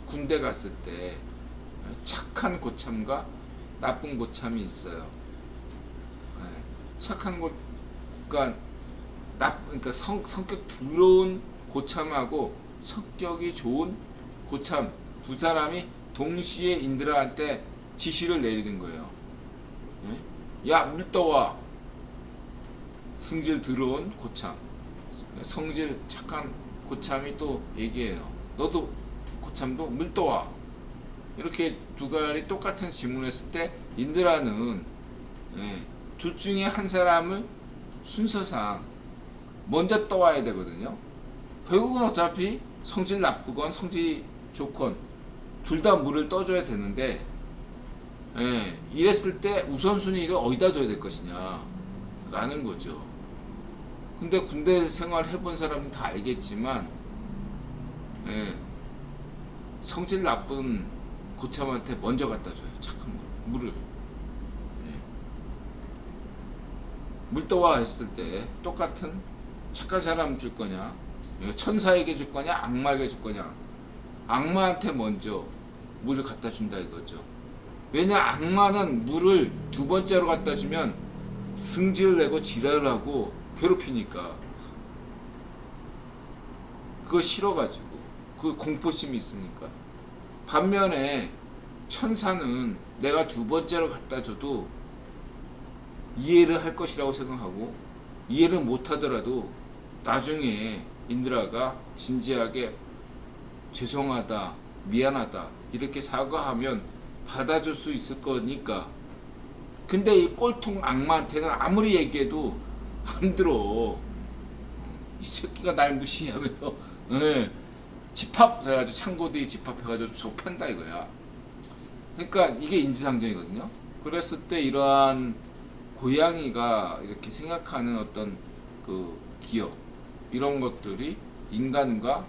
군대 갔을 때 착한 고참과 나쁜 고참이 있어요. 착한 고, 그러니까 성격 더러운 고참하고 성격이 좋은 고참 두 사람이 동시에 인드라한테 지시를 내리는 거예요. 야, 물 떠와. 성질 더러운 고참, 성질 착한 고참이 또 얘기해요. 너도 고참도 물 떠와. 이렇게 두 가지 똑같은 질문을 했을 때 인드라는 둘 중에 한 사람을 순서상 먼저 떠와야 되거든요. 결국은 어차피 성질 나쁘건 성질 좋건 둘 다 물을 떠줘야 되는데, 이랬을 때 우선순위를 어디다 둬야 될 것이냐 라는 거죠. 근데 군대 생활 해본 사람은 다 알겠지만, 성질 나쁜 고참한테 먼저 갖다 줘요. 착한 물을. 물 떠와 했을 때 똑같은 착한 사람 줄 거냐, 천사에게 줄 거냐, 악마에게 줄 거냐. 악마한테 먼저 물을 갖다 준다 이거죠. 왜냐, 악마는 물을 두 번째로 갖다 주면 승질을 내고 지랄을 하고 괴롭히니까 그거 싫어가지고, 그 공포심이 있으니까. 반면에 천사는 내가 두 번째로 갖다 줘도 이해를 할 것이라고 생각하고, 이해를 못하더라도 나중에 인드라가 진지하게 죄송하다, 미안하다 이렇게 사과하면 받아줄 수 있을 거니까. 근데 이 꼴통 악마한테는 아무리 얘기해도 안 들어. 이 새끼가 날 무시하면서 집합 그래가지고 창고대에 집합해가지고 접한다 이거야. 그러니까 이게 인지상정이거든요. 그랬을 때 이러한 고양이가 이렇게 생각하는 어떤 그 기억, 이런 것들이 인간과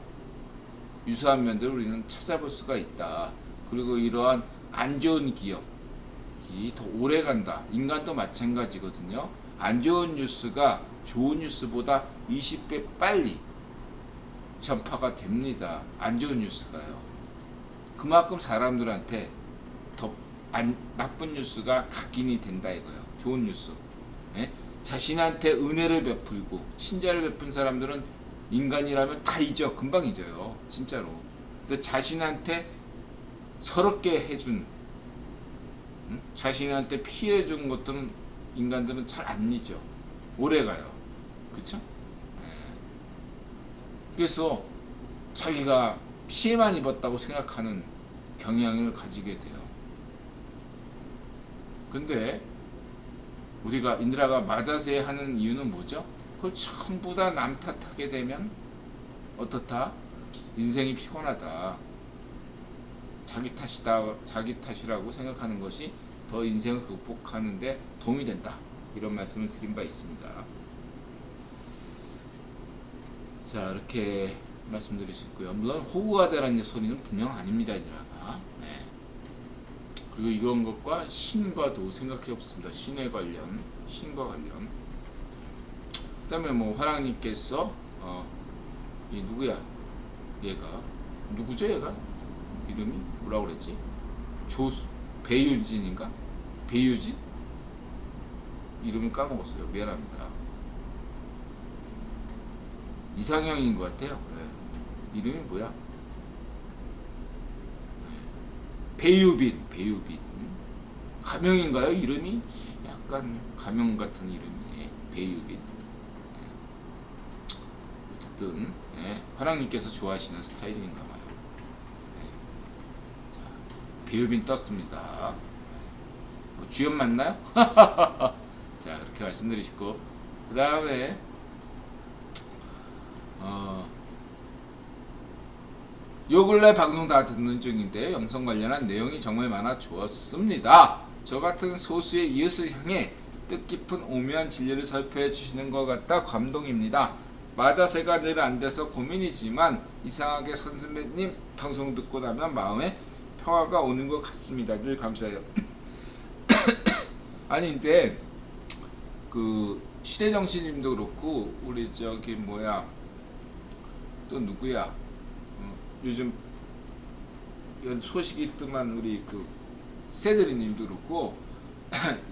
유사한 면들을 우리는 찾아볼 수가 있다. 그리고 이러한 안 좋은 기억이 더 오래 간다. 인간도 마찬가지거든요. 안 좋은 뉴스가 좋은 뉴스보다 20배 빨리 전파가 됩니다. 안 좋은 뉴스가요. 그만큼 사람들한테 더 나쁜 뉴스가 각인이 된다 이거예요. 좋은 뉴스. 자신한테 은혜를 베풀고 친절을 베푼 사람들은 인간이라면 다 잊어. 금방 잊어요. 진짜로. 근데 자신한테 서럽게 해준, 자신한테 피해준 것들은 인간들은 잘 안 잊어. 오래가요. 그쵸? 그래서 자기가 피해만 입었다고 생각하는 경향을 가지게 돼요. 근데 우리가 인드라가 마자세 하는 이유는 뭐죠? 그걸 전부 다 남 탓하게 되면 어떻다? 인생이 피곤하다. 자기 탓이라고 생각하는 것이 더 인생을 극복하는데 도움이 된다. 이런 말씀을 드린 바 있습니다. 자, 이렇게 말씀드릴 수 있고요. 물론 호구가 되라는 소리는 분명 아닙니다, 인드라가. 그리고 이런 것과 신과도 생각해 없습니다. 신과 관련. 그 다음에 뭐 화랑님께서 이 누구야? 얘가 누구죠? 얘가 이름이 뭐라고 그랬지? 배유진인가? 배유진? 이름을 까먹었어요. 미안합니다. 이상형인 것 같아요. 이름이 뭐야? 배유빈. 가명인가요? 이름이 약간 가명 같은 이름이네. 배유빈. 어쨌든 화랑님께서 좋아하시는 스타일인가 봐요. 자, 배유빈 떴습니다. 뭐 주연 맞나요? 자, 그렇게 말씀드리시고, 그 다음에 요 근래 방송 다 듣는 중인데 영상 관련한 내용이 정말 많아 좋았습니다. 저 같은 소수의 이웃을 향해 뜻깊은 오묘한 진리를 설포해 주시는 것 같아 감동입니다. 마다새가 늘 안 돼서 고민이지만 이상하게 선생님 방송 듣고 나면 마음에 평화가 오는 것 같습니다. 늘 감사해요. 아니 근데 그 시대정신님도 그렇고 우리 저기 뭐야 또 누구야 요즘 소식이 뜸한 우리 그 세드리님도 그렇고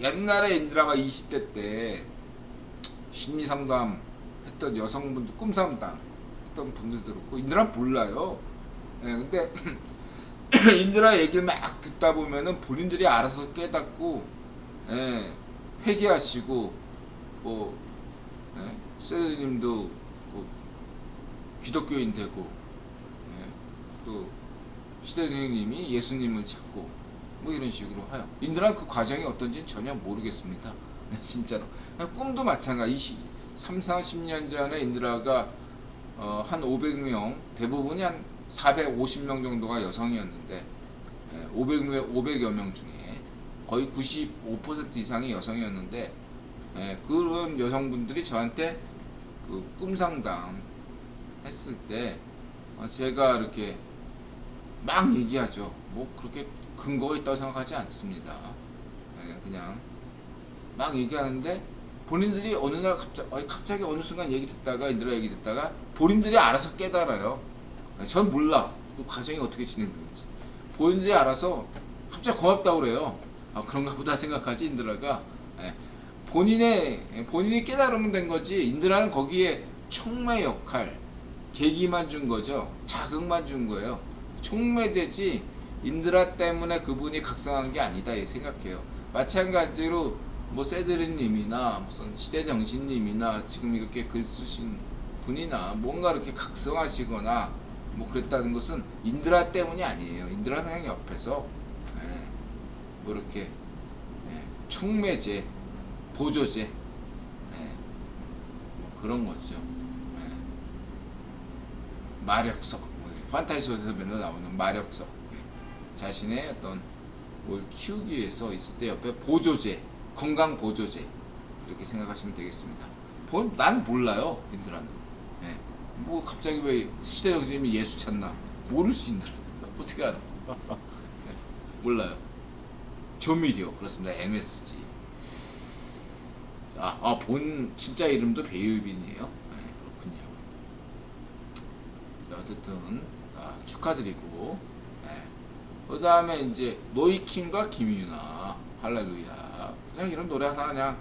옛날에 인드라가 20대 때 심리상담 했던 여성분들 꿈상담 했던 분들도 그렇고 인드라 몰라요. 예, 근데 인드라 얘기를 막 듣다 보면은 본인들이 알아서 깨닫고 예, 회개하시고 뭐 예, 세드님도 뭐 기독교인 되고 예, 또 시대 선생님이 예수님을 찾고 뭐 이런 식으로 해요. 인드라 그 과정이 어떤지는 전혀 모르겠습니다. 진짜로 꿈도 마찬가지. 3, 40년 전에 인드라가 한 500명 대부분이 한 450명 정도가 여성이었는데 500여 명 중에 거의 95% 이상이 여성이었는데 그런 여성분들이 저한테 그 꿈상담 했을 때 제가 이렇게 막 얘기하죠. 뭐 그렇게 근거가 있다고 생각하지 않습니다. 그냥 막 얘기하는데 본인들이 어느 날 갑자기 어느 순간 얘기 듣다가 인드라 얘기 듣다가 본인들이 알아서 깨달아요. 전 몰라 그 과정이 어떻게 진행되는지. 본인들이 알아서 갑자기 고맙다고 그래요. 아 그런가 보다 생각하지 인드라가. 본인이 깨달으면 된 거지. 인드라는 거기에 촉매 역할 계기만 준 거죠. 자극만 준 거예요. 촉매제지 인드라 때문에 그분이 각성한 게 아니다 이 생각해요. 마찬가지로 뭐 세드리님이나 무슨 시대정신님이나 지금 이렇게 글 쓰신 분이나 뭔가 이렇게 각성하시거나 뭐 그랬다는 것은 인드라 때문이 아니에요. 인드라 그냥 옆에서 뭐 이렇게 촉매제, 보조제 뭐 그런 거죠. 마력석, 판타지 소설에서 맨날 나오는 마력석, 자신의 어떤 뭘 키우기 위해서 있을 때 옆에 보조제, 건강 보조제 이렇게 생각하시면 되겠습니다. 난 몰라요 인드라는. 뭐 갑자기 왜 시대정신님이 예수 찾나 모를 수 인드라 어떻게 알아? 몰라요. 조미료 그렇습니다. MSG. 본 진짜 이름도 배유빈이에요. 그렇군요. 자, 어쨌든 축하드리고 그 다음에 이제 노이킴과 김유나 할렐루야. 그냥 이런 노래 하나 그냥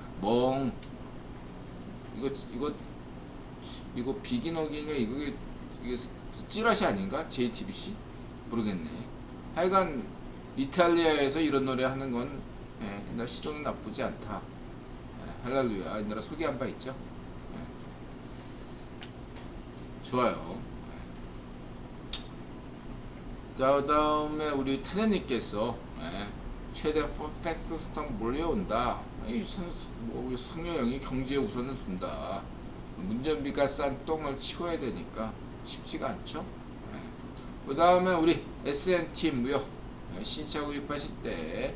이거 비기너기가 이게 찌라시 아닌가? JTBC? 모르겠네. 하여간 이탈리아에서 이런 노래 하는 건 옛날 시도는 나쁘지 않다. 할렐루야. 옛날에 소개한 바 있죠. 좋아요. 자, 그 다음에 우리 테네님께서 최대 팩스 스턴 몰려온다. 우리 성녀형이 경제에 우선을 둔다. 운전비가 싼 똥을 치워야 되니까 쉽지가 않죠. 그 다음에 우리 S&T 무역 신차 구입하실 때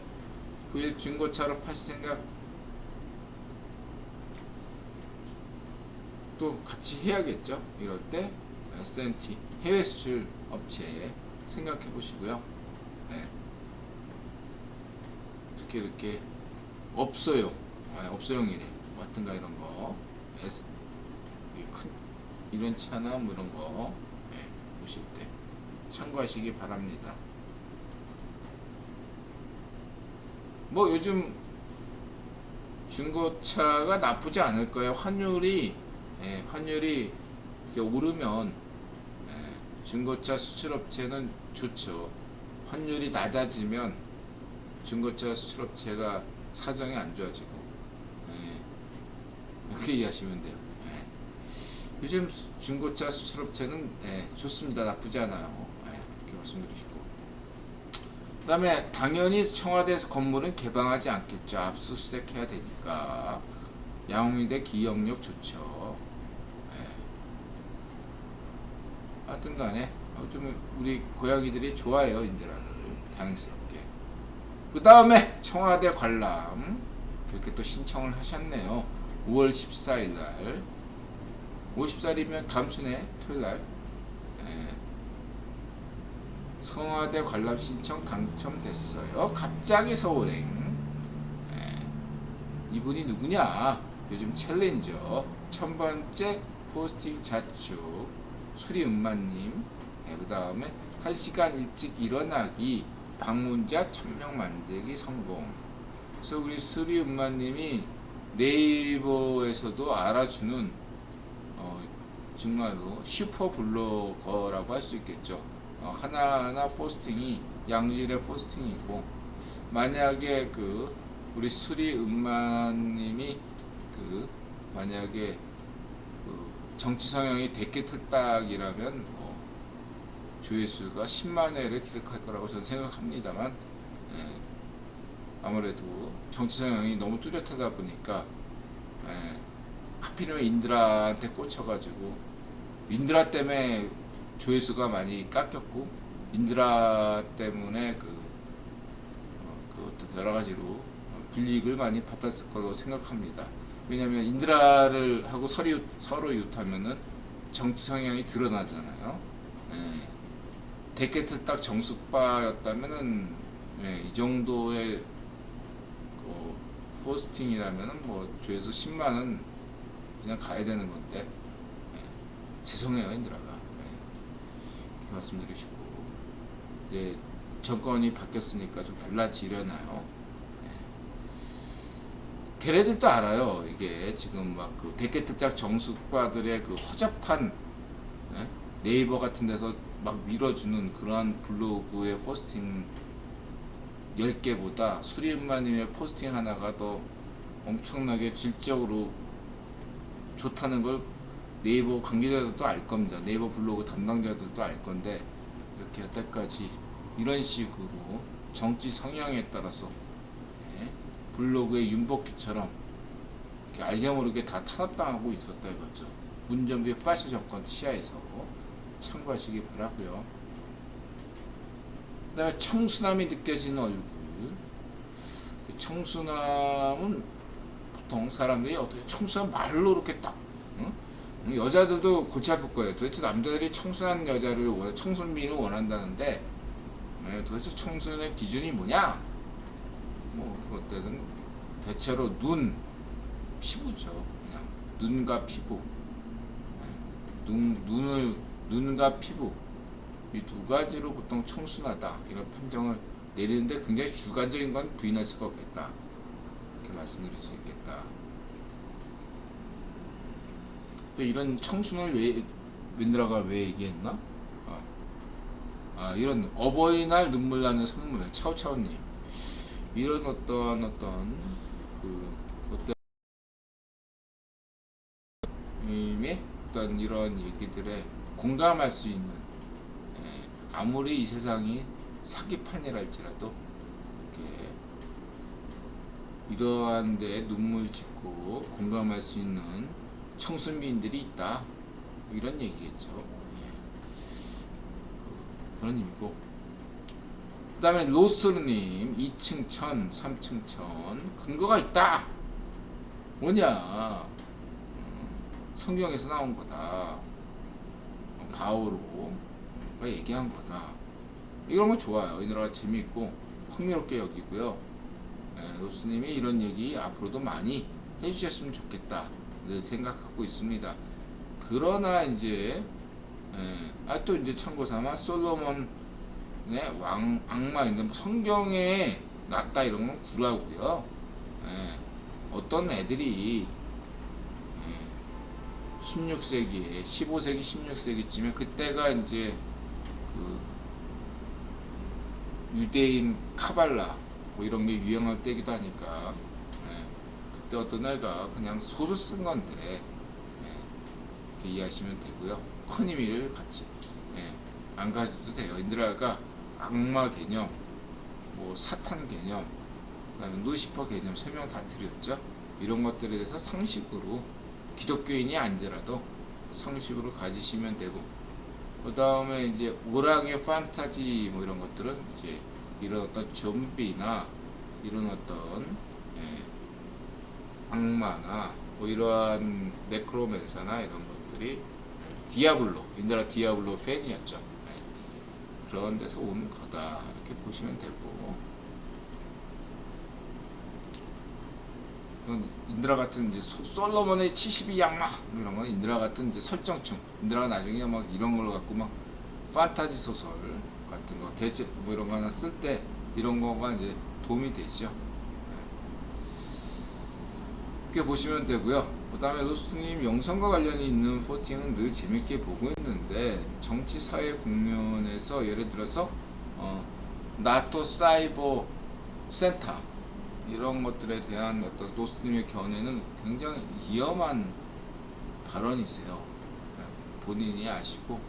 후일 중고차로 파실 생각 또 같이 해야겠죠. 이럴 때 S&T 해외 수출 업체 생각해 보시고요. 특히 이렇게 업소용이래 같은가 이런 거 큰 이런 차나 뭐 이런 거 보실 때 참고하시기 바랍니다. 뭐 요즘 중고차가 나쁘지 않을 거예요. 환율이 이렇게 오르면 중고차 수출업체는 좋죠. 환율이 낮아지면 중고차 수출업체가 사정이 안 좋아지고 이렇게 이해하시면 돼요. 요즘 중고차 수출업체는 좋습니다. 나쁘지 않아요. 이렇게 말씀드리시고 그 다음에 당연히 청와대 건물은 개방하지 않겠죠. 압수수색해야 되니까 양홍위대 기억력 좋죠. 하여튼 간에 좀 우리 고양이들이 좋아요. 인드라를 다행스럽게. 그 다음에 청와대 관람 그렇게 또 신청을 하셨네요. 5월 14일날 54일이면 다음 주네 토요일날 청와대 관람 신청 당첨됐어요. 갑자기 서울행. 이분이 누구냐? 요즘 챌린저 1000번째 포스팅 자축 수리음마님, 그 다음에 1시간 일찍 일어나기 방문자 1000명 만들기 성공. 그래서 우리 수리음마님이 네이버에서도 알아주는 정말로 슈퍼 블로거라고 할 수 있겠죠. 하나하나 포스팅이 양질의 포스팅이고, 만약에 우리 수리음마님이 만약에 정치 성향이 대깨 틀딱이라면 조회수가 10만 회를 기록할 거라고 저는 생각합니다만, 아무래도 정치 성향이 너무 뚜렷하다 보니까 하필이면 인드라한테 꽂혀가지고 인드라 때문에 조회수가 많이 깎였고, 인드라 때문에 어떤 여러 가지로 불이익을 많이 받았을 거라고 생각합니다. 왜냐하면 인드라를 하고 서로 유타면은 정치 성향이 드러나잖아요. 데케트 딱 정숙바였다면은 이 정도의 포스팅이라면은 뭐 조회수 10만은 그냥 가야 되는 건데, 죄송해요 인드라가. 이렇게 말씀드리시고, 이제 정권이 바뀌었으니까 좀 달라지려나요. 걔네들도 알아요. 이게 지금 막 데케트짝 정숙바들의 허접한 네이버 같은 데서 막 밀어주는 그러한 블로그의 포스팅 10개보다 수리음마님의 포스팅 하나가 더 엄청나게 질적으로 좋다는 걸 네이버 관계자들도 알 겁니다. 네이버 블로그 담당자들도 알 건데, 이렇게 여태까지 이런 식으로 정치 성향에 따라서 블로그의 윤복기처럼 이렇게 알게 모르게 다 탄압당하고 있었다 이거죠. 문전비 파시 정권 치하에서 참고하시기 바라고요. 그다음에 청순함이 느껴지는 얼굴. 청순함은 보통 사람들이 어떻게 청순한 말로 이렇게 딱, 여자들도 골치 아플 거예요. 도대체 남자들이 청순한 여자를 청순미를 원한다는데, 도대체 청순의 기준이 뭐냐? 그것들은 대체로 피부죠. 그냥 눈과 피부, 눈과 피부, 이 두 가지로 보통 청순하다 이런 판정을 내리는데, 굉장히 주관적인 건 부인할 수가 없겠다, 이렇게 말씀드릴 수 있겠다. 또 이런 청순을 윈드라가 왜 얘기했나? 이런 어버이날 눈물 나는 선물, 차오차오님, 이런 어떤 이런 얘기들에 공감할 수 있는, 아무리 이 세상이 사기판이랄지라도 이렇게 이러한 데 눈물 짓고 공감할 수 있는 청순미인들이 있다, 이런 얘기겠죠. 그런 의미고, 그 다음에 로스르님 2층 천 3층 천 근거가 있다. 뭐냐, 성경에서 나온 거다, 바오로가 얘기한 거다. 이런 거 좋아요. 이 나라가 재미있고 흥미롭게 여기고요. 로스님이 이런 얘기 앞으로도 많이 해주셨으면 좋겠다 생각하고 있습니다. 그러나 이제 또 이제 참고삼아 솔로몬의 악마인데 성경에 났다 이런 건 구라고요. 어떤 애들이 16세기에 15세기 16세기쯤에 그때가 이제 유대인 카발라 이런 게 유행할 때기도 하니까, 그때 어떤 애가 그냥 소설 쓴 건데 이렇게 이해하시면 되고요. 큰 의미를 같이 안 가져도 돼요. 인드라가 악마 개념, 사탄 개념, 그다음에 루시퍼 개념 3명 다 드렸죠. 이런 것들에 대해서 상식으로 기독교인이 아니더라도 상식으로 가지시면 되고, 그 다음에 이제 오랑의 판타지 이런 것들은 이제 이런 어떤 좀비나 이런 어떤 악마나 이러한 네크로맨서나 이런 것들이 디아블로, 인드라 디아블로 팬이었죠. 그런 데서 온 거다 이렇게 보시면 되고, 인드라 같은 이제 솔로몬의 72양마 이런 거 인드라 같은 이제 설정충 인드라가 나중에 막 이런 걸 갖고 막 판타지 소설 같은 거 대체 뭐 이런 거 하나 쓸 때 이런 거가 이제 도움이 되죠. 그렇게 보시면 되고요. 그 다음에 로스님 영상과 관련이 있는 포팅은 늘 재밌게 보고 있는데 정치 사회 국면에서 예를 들어서 나토 사이버 센터 이런 것들에 대한 어떤 로스님의 견해는 굉장히 위험한 발언이세요. 본인이 아시고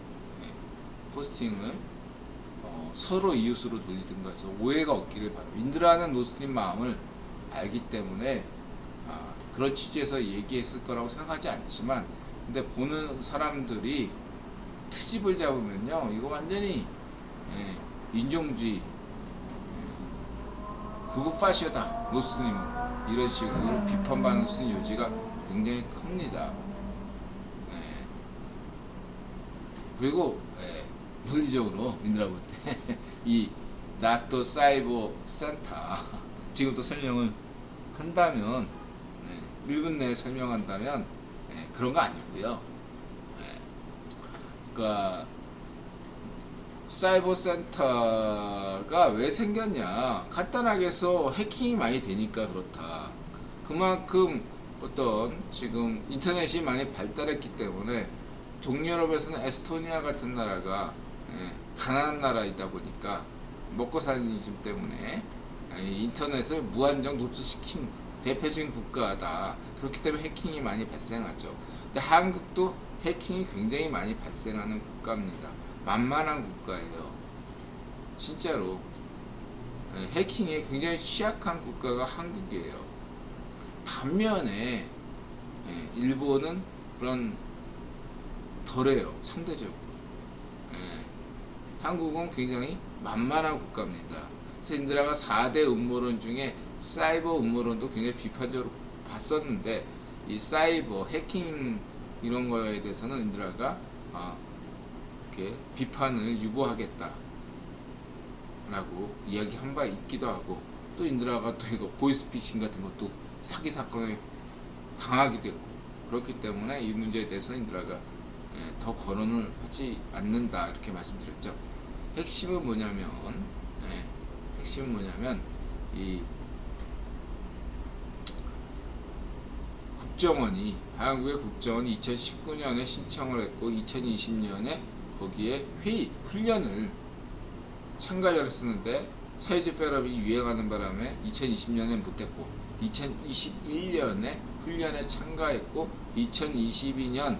포스팅을 서로 이웃으로 돌리든가 해서 오해가 없기를 바랍니다. 인드라는 로스님 마음을 알기 때문에 그런 취지에서 얘기했을 거라고 생각하지 않지만 근데 보는 사람들이 트집을 잡으면요 이거 완전히 인종주의 극우 파시오다 로스님은 이런 식으로 비판받는 수 있는 여지가 굉장히 큽니다. 그리고 물리적으로 인드라 볼 때 이 나토 사이버 센터 지금부터 설명을 한다면 1분 내에 설명한다면 그런 거 아니고요. 그러니까 사이버 센터가 왜 생겼냐? 간단하게 해서 해킹이 많이 되니까 그렇다. 그만큼 어떤 지금 인터넷이 많이 발달했기 때문에 동유럽에서는 에스토니아 같은 나라가 가난한 나라이다 보니까 먹고 사는 이즘 때문에 인터넷을 무한정 노출시킨 대표적인 국가다. 그렇기 때문에 해킹이 많이 발생하죠. 근데 한국도 해킹이 굉장히 많이 발생하는 국가입니다. 만만한 국가예요. 진짜로 해킹에 굉장히 취약한 국가가 한국이에요. 반면에 일본은 그런 덜해요. 상대적으로. 한국은 굉장히 만만한 국가입니다. 그래서 인드라가 4대 음모론 중에 사이버 음모론도 굉장히 비판적으로 봤었는데 이 사이버 해킹 이런 거에 대해서는 인드라가 이렇게 비판을 유보하겠다 라고 이야기한 바 있기도 하고 또 인드라가 또 이거 보이스피싱 같은 것도 사기 사건에 당하기도 했고 그렇기 때문에 이 문제에 대해서는 인드라가 더 거론을 하지 않는다 이렇게 말씀드렸죠. 핵심은 뭐냐면 이 국정원이 한국의 국정원이 2019년에 신청을 했고 2020년에 거기에 훈련을 참가를 했었는데 사회적 펠업이 유행하는 바람에 2020년에 못했고 2021년에 훈련에 참가했고 2022년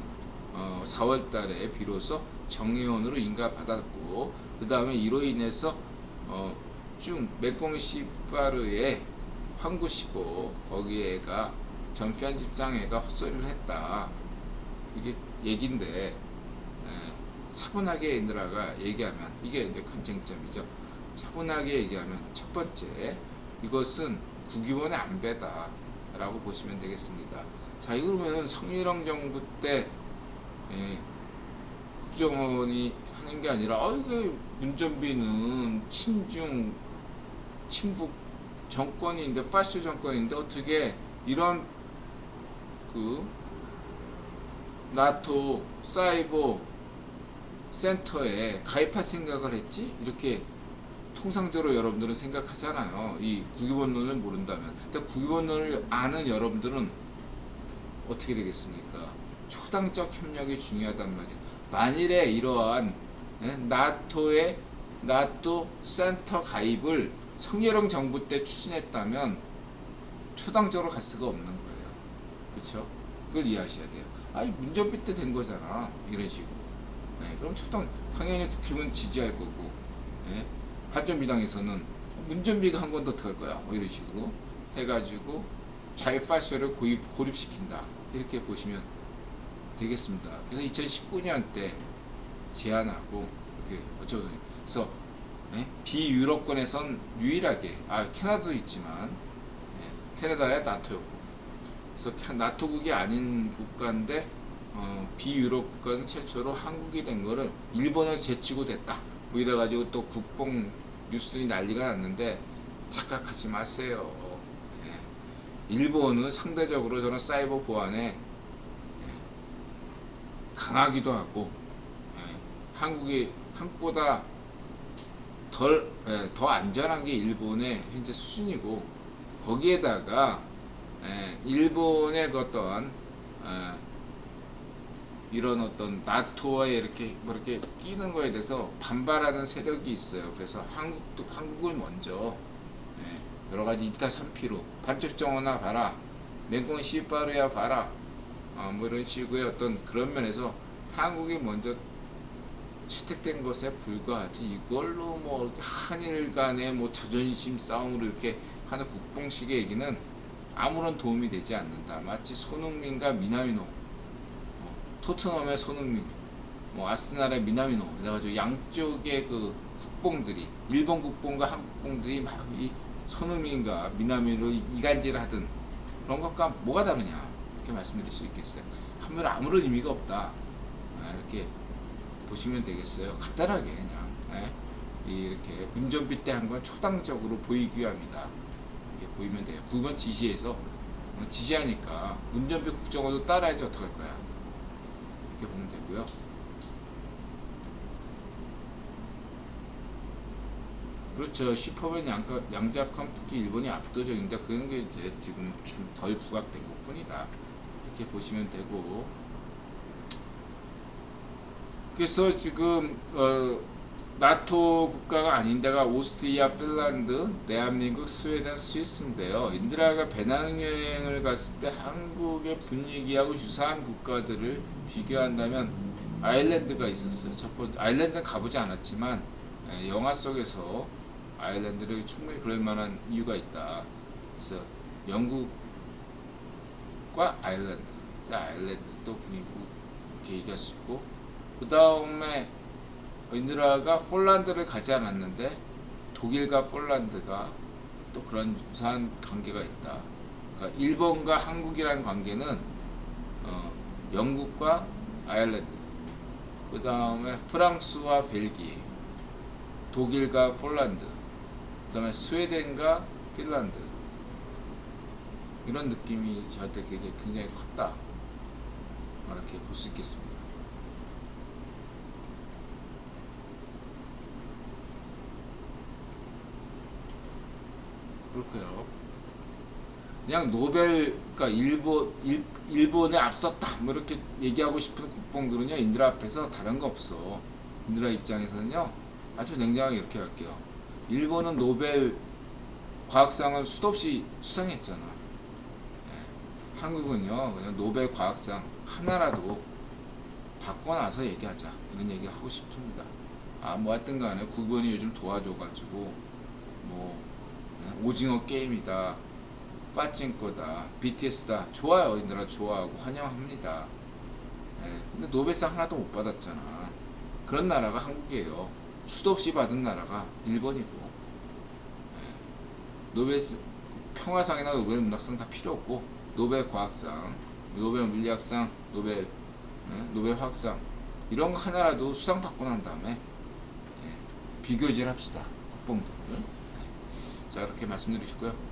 4월달에 비로소 정의원으로 인가받았고 그 다음에 이로 인해서 쭉 메콩시파르의 황구시보 거기에가 전 편집장애가 헛소리를 했다 이게 얘긴데 차분하게 인드라가 얘기하면 이게 이제 큰 쟁점이죠. 차분하게 얘기하면 첫 번째 이것은 국유원의 안배다 라고 보시면 되겠습니다. 자 이거 그러면은 성일영 정부 때 국정원이 하는 게 아니라 이게 문전비는 친북 정권인데 파시स्ट 정권인데 어떻게 이런 그 나토 사이버 센터에 가입할 생각을 했지? 이렇게 통상적으로 여러분들은 생각하잖아요. 이 국유본론을 모른다면. 근데 국유본론을 아는 여러분들은 어떻게 되겠습니까? 초당적 협력이 중요하단 말이에요. 만일에 이러한 나토 센터 가입을 성렬영 정부 때 추진했다면 초당적으로 갈 수가 없는 거예요. 그렇죠? 그걸 이해하셔야 돼요. 문전비 때 된 거잖아. 이런 식으로. 그럼 당연히 국힘은 지지할 거고, 반전비당에서는 문전비가 한 번 더 들어갈 거야. 이런 식으로 해가지고 자유파시를 고립시킨다. 이렇게 보시면 되겠습니다. 그래서 2019년 때 제안하고 이렇게 어쩌고 그래서 비유럽권에선 유일하게 캐나다도 있지만 캐나다야 나토였고 그래서 나토국이 아닌 국가인데 비유럽 국가는 최초로 한국이 된 거를 일본을 제치고 됐다 뭐 이래가지고 또 국뽕 뉴스들이 난리가 났는데 착각하지 마세요. 일본은 상대적으로 저는 사이버 보안에 강하기도 하고 한국이 한국보다 더 안전한 게 일본의 현재 수준이고, 거기에다가 일본의 그 어떤 이런 어떤 나토에 이렇게 끼는 거에 대해서 반발하는 세력이 있어요. 그래서 한국을 먼저 여러 가지 2타 3피로 반쪽 정원아 봐라, 맹꽁 씨빠르야 봐라, 뭐 이런 식의 어떤 그런 면에서 한국이 먼저 채택된 것에 불과하지, 이걸로 뭐 이렇게 한일 간의 뭐 자존심 싸움으로 이렇게 하는 국뽕식의 얘기는 아무런 도움이 되지 않는다. 마치 손흥민과 미나미노, 토트넘의 손흥민, 뭐 아스날의 미나미노, 그래가지고 양쪽의 그 국뽕들이, 일본 국뽕과 한국 국뽕들이 막 이 손흥민과 미나미노 이간질을 하든, 그런 것과 뭐가 다르냐, 이렇게 말씀드릴 수 있겠어요. 한번 아무런 의미가 없다, 이렇게 보시면 되겠어요. 간단하게 그냥 이렇게 문전비 때 한 건 초당적으로 보이기 위함이다, 이렇게 보이면 돼요. 9번 지시에서 지시하니까 문전비 국정원도 따라야지 어떡할 거야, 이렇게 보면 되고요. 그렇죠. 슈퍼맨 양자컴 특히 일본이 압도적인데, 그런 게 이제 지금 덜 부각된 것 뿐이다, 이렇게 보시면 되고. 그래서 지금 나토 국가가 아닌 데가 오스트리아, 핀란드, 대한민국, 스웨덴, 스위스인데요. 인드라가 배낭여행을 갔을 때 한국의 분위기하고 유사한 국가들을 비교한다면 아일랜드가 있었어요. 첫 번째, 아일랜드는 가보지 않았지만 영화 속에서 아일랜드를 충분히 그럴 만한 이유가 있다. 그래서 영국과 아일랜드 또 분위기 이렇게 얘기할 수 있고, 그 다음에 인드라가 폴란드를 가지 않았는데 독일과 폴란드가 또 그런 유사한 관계가 있다. 그러니까 일본과 한국이라는 관계는 영국과 아일랜드, 그 다음에 프랑스와 벨기에, 독일과 폴란드, 그 다음에 스웨덴과 핀란드, 이런 느낌이 저한테 굉장히 컸다, 이렇게 볼 수 있겠습니다. 그렇고요. 그냥 노벨, 그러니까 일본에 앞섰다, 뭐 이렇게 얘기하고 싶은 국뽕들은요, 인드라 앞에서 다른 거 없어. 인드라 입장에서는요, 아주 냉정하게 이렇게 할게요. 일본은 노벨 과학상을 수도 없이 수상했잖아. 한국은요, 그냥 노벨 과학상 하나라도 받고 나서 얘기하자, 이런 얘기를 하고 싶습니다. 뭐 하여튼 간에 9번이 요즘 도와줘가지고 뭐 오징어 게임이다, 파친코다, BTS다, 좋아요. 인드라 좋아하고 환영합니다. 근데 노벨상 하나도 못 받았잖아. 그런 나라가 한국이에요. 수도 없이 받은 나라가 일본이고, 노벨 평화상이나 노벨 문학상 다 필요 없고, 노벨 과학상, 노벨 물리학상, 노벨 화학상, 이런 거 하나라도 수상 받고 난 다음에 비교질 합시다, 국뽕들. 자, 이렇게 말씀드리시고요.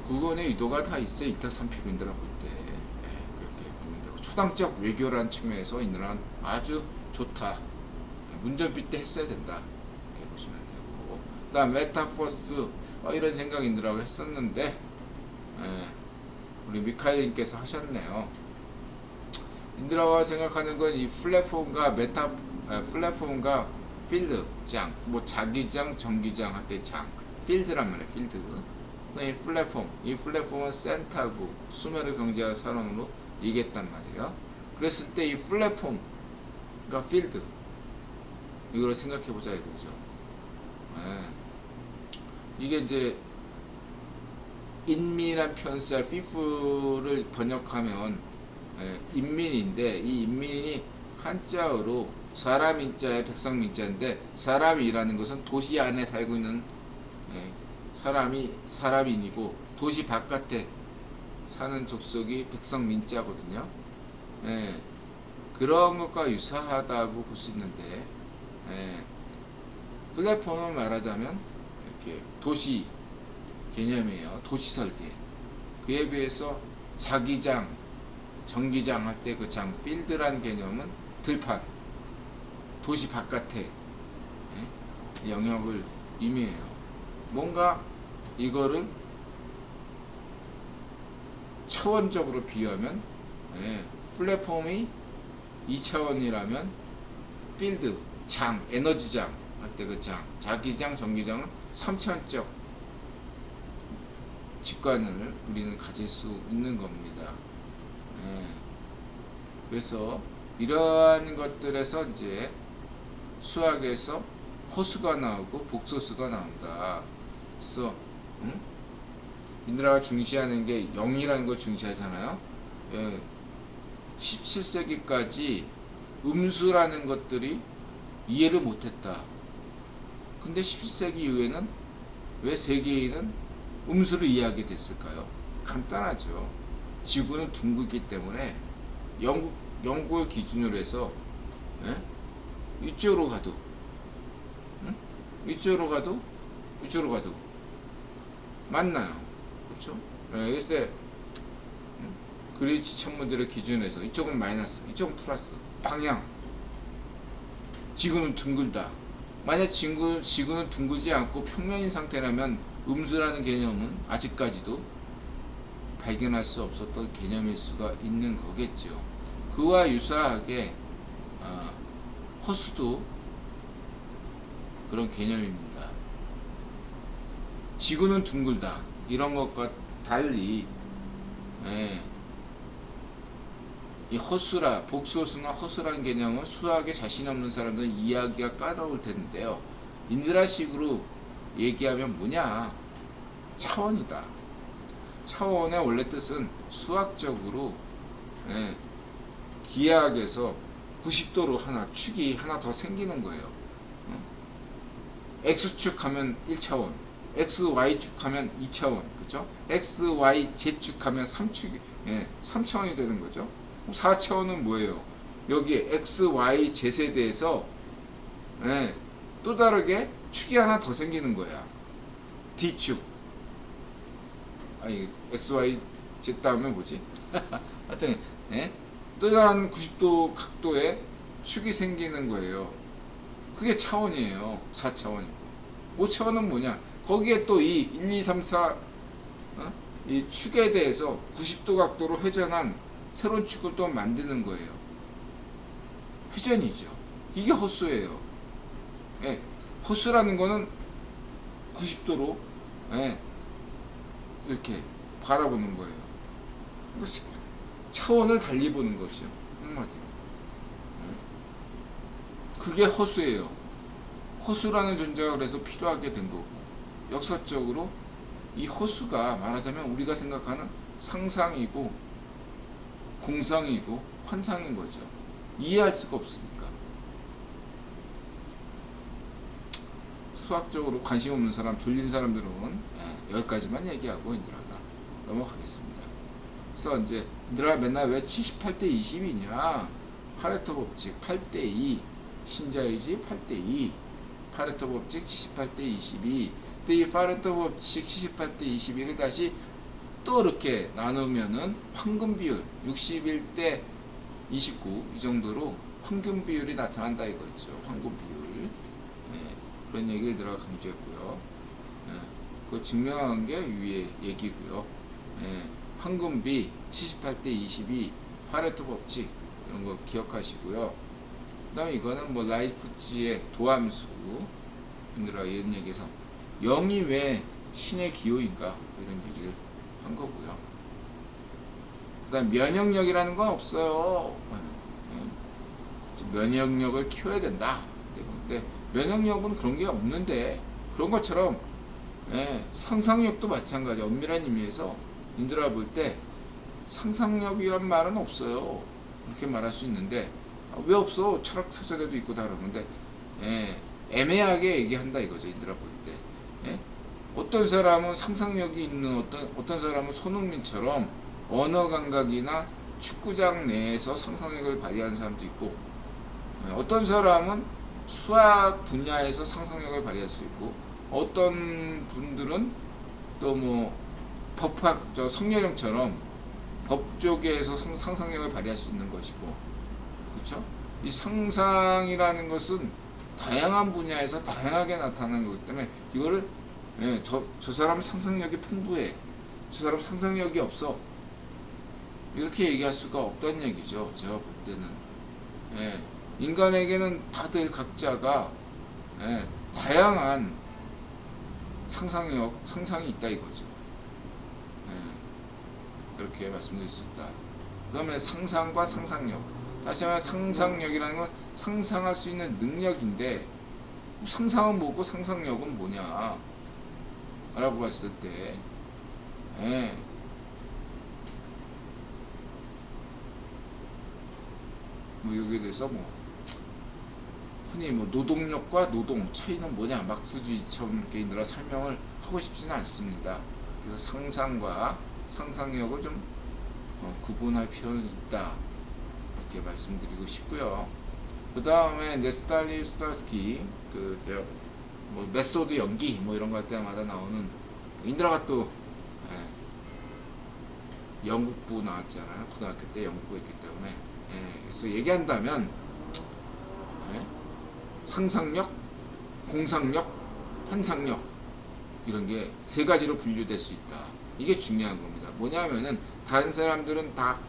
국원의 의도가 다 있어요. 1타 3피로 인드라 볼 때 그렇게 보면 되고, 초당적 외교라는 측면에서 인드라는 아주 좋다, 문전비 때 했어야 된다, 이렇게 보시면 되고, 그 다음 메타포스, 이런 생각 인드라고 했었는데 우리 미카엘님께서 하셨네요. 인드라가 생각하는 건 이 플랫폼과 플랫폼과 필드 장, 뭐 자기장, 전기장 할 때 장, 필드란 말이에요. 필드. 이 플랫폼은 센터고 수메르 경제학 산업으로 얘기했단 말이에요. 그랬을 때 이 플랫폼, 그러니까 필드, 이거를 생각해 보자 이거죠. 이게 이제 인민한 편살 피프를 번역하면 인민인데, 이 인민이 한자어로 사람 인자에 백성 민자인데, 사람이라는 것은 도시 안에 살고 있는 사람인이고, 도시 바깥에 사는 족속이 백성 민자거든요. 그런 것과 유사하다고 볼 수 있는데, 플랫폼은 말하자면 이렇게 도시 개념이에요. 도시 설계. 그에 비해서 자기장, 정기장 할 때 그 장, 필드라는 개념은 들판, 도시 바깥에 영역을 의미해요. 뭔가 이거를 차원적으로 비유하면 플랫폼이 2차원이라면 필드, 장, 에너지장 할 때 그 장, 자기장, 정기장은 3차원적 직관을 우리는 가질 수 있는 겁니다. 그래서 이러한 것들에서 이제 수학에서 허수가 나오고 복소수가 나온다. 그래서 인드라가 중시하는 게 0이라는 걸 중시하잖아요. 17세기까지 음수라는 것들이 이해를 못했다. 근데 17세기 이후에는 왜 세계인은 음수를 이해하게 됐을까요? 간단하죠. 지구는 둥글기 때문에 영국을 기준으로 해서 이쪽으로 가도 이쪽으로 가도 맞나요? 그렇죠? 그래서 그리치 천문들을 기준해서 이쪽은 마이너스, 이쪽은 플러스, 방향. 지구는 둥글다. 만약 지구는 둥글지 않고 평면인 상태라면 음수라는 개념은 아직까지도 발견할 수 없었던 개념일 수가 있는 거겠죠. 그와 유사하게 허수도 그런 개념입니다. 지구는 둥글다. 이런 것과 달리 이 허수라, 복수허수나 허수라는 개념은 수학에 자신 없는 사람들은 이해하기가 까다로울 텐데요. 인드라식으로 얘기하면 뭐냐? 차원이다. 차원의 원래 뜻은 수학적으로 기하학에서 90도로 축이 하나 더 생기는 거예요. X축 하면 1차원, XY축 하면 2차원, 그죠? XYZ축 하면 3축이, 3차원이 되는 거죠. 4차원은 뭐예요? 여기에 XYZ에 대해서 또 다르게 축이 하나 더 생기는 거야. D축. 아니, XYZ 다음에 뭐지? 하여튼, 또 다른 90도 각도의 축이 생기는 거예요. 그게 차원이에요. 4차원이고. 5차원은 뭐냐? 거기에 또 이 1, 2, 3, 4 이 축에 대해서 90도 각도로 회전한 새로운 축을 또 만드는 거예요. 회전이죠. 이게 허수예요. 허수라는 거는 90도로 이렇게 바라보는 거예요. 차원을 달리 보는 거죠. 한마디로. 그게 허수예요. 허수라는 존재가 그래서 필요하게 된 거고, 역사적으로 이 허수가 말하자면 우리가 생각하는 상상이고 공상이고 환상인 거죠. 이해할 수가 없으니까. 수학적으로 관심 없는 사람, 졸린 사람들은 여기까지만 얘기하고 인드라가 넘어가겠습니다. 그래서 이제 인드라가 맨날 왜 78대 20이냐? 파레토 법칙 8대 2, 신자유주의 8대 2, 파레토 법칙 78대 22. 근데 이 파레토 법칙 78대 22를 다시 또 이렇게 나누면은 황금 비율 61대 29 이 정도로 황금 비율이 나타난다 이거죠. 황금 비율. 그런 얘기를 들어가 강조했고요. 그 증명한 게 위에 얘기고요. 황금비 78대 22 파레토 법칙 이런 거 기억하시고요. 그 다음에 이거는 뭐 라이프치히의 도함수 인드라 이런 얘기에서 0이 왜 신의 기호인가 이런 얘기를 한 거고요. 그 다음 면역력이라는 건 없어요. 면역력을 키워야 된다. 근데 면역력은 그런 게 없는데 그런 것처럼 상상력도 마찬가지. 엄밀한 의미에서 인드라 볼 때 상상력이란 말은 없어요. 그렇게 말할 수 있는데 왜 없어? 철학 사전에도 있고 다 그러는데 애매하게 얘기한다 이거죠. 인드라 볼 때. 어떤 사람은 상상력이 있는 어떤 사람은 손흥민처럼 언어 감각이나 축구장 내에서 상상력을 발휘하는 사람도 있고 어떤 사람은 수학 분야에서 상상력을 발휘할 수 있고, 어떤 분들은 또 뭐 법학 성렬형처럼 법 쪽에서 상상력을 발휘할 수 있는 것이고, 그렇죠? 이 상상이라는 것은 다양한 분야에서 다양하게 나타나는 거기 때문에 이거를 저 사람 상상력이 풍부해, 저 사람 상상력이 없어, 이렇게 얘기할 수가 없다는 얘기죠. 제가 볼 때는 인간에게는 다들 각자가 다양한 상상이 있다 이거죠. 이렇게 말씀드릴 수 있다. 그 다음에 상상과 상상력. 다시 말해 상상력이라는 건 상상할 수 있는 능력인데, 상상은 뭐고 상상력은 뭐냐 라고 봤을 때 뭐 여기에 대해서 뭐 흔히 뭐 노동력과 노동 차이는 뭐냐 막스주의처럼 이렇게 인들아 설명을 하고 싶지는 않습니다. 그래서 상상과 상상력을 좀 구분할 필요는 있다, 이렇게 말씀드리고 싶고요. 그 다음에 이제 스탈립스키 뭐 메소드 연기 뭐 이런 거 할 때마다 나오는 인드라가 또 영국부 나왔잖아요. 고등학교 때 영국부 했기 때문에. 그래서 얘기한다면 상상력, 공상력, 환상력, 이런 게 세 가지로 분류될 수 있다. 이게 중요한 겁니다. 뭐냐면은 다른 사람들은 다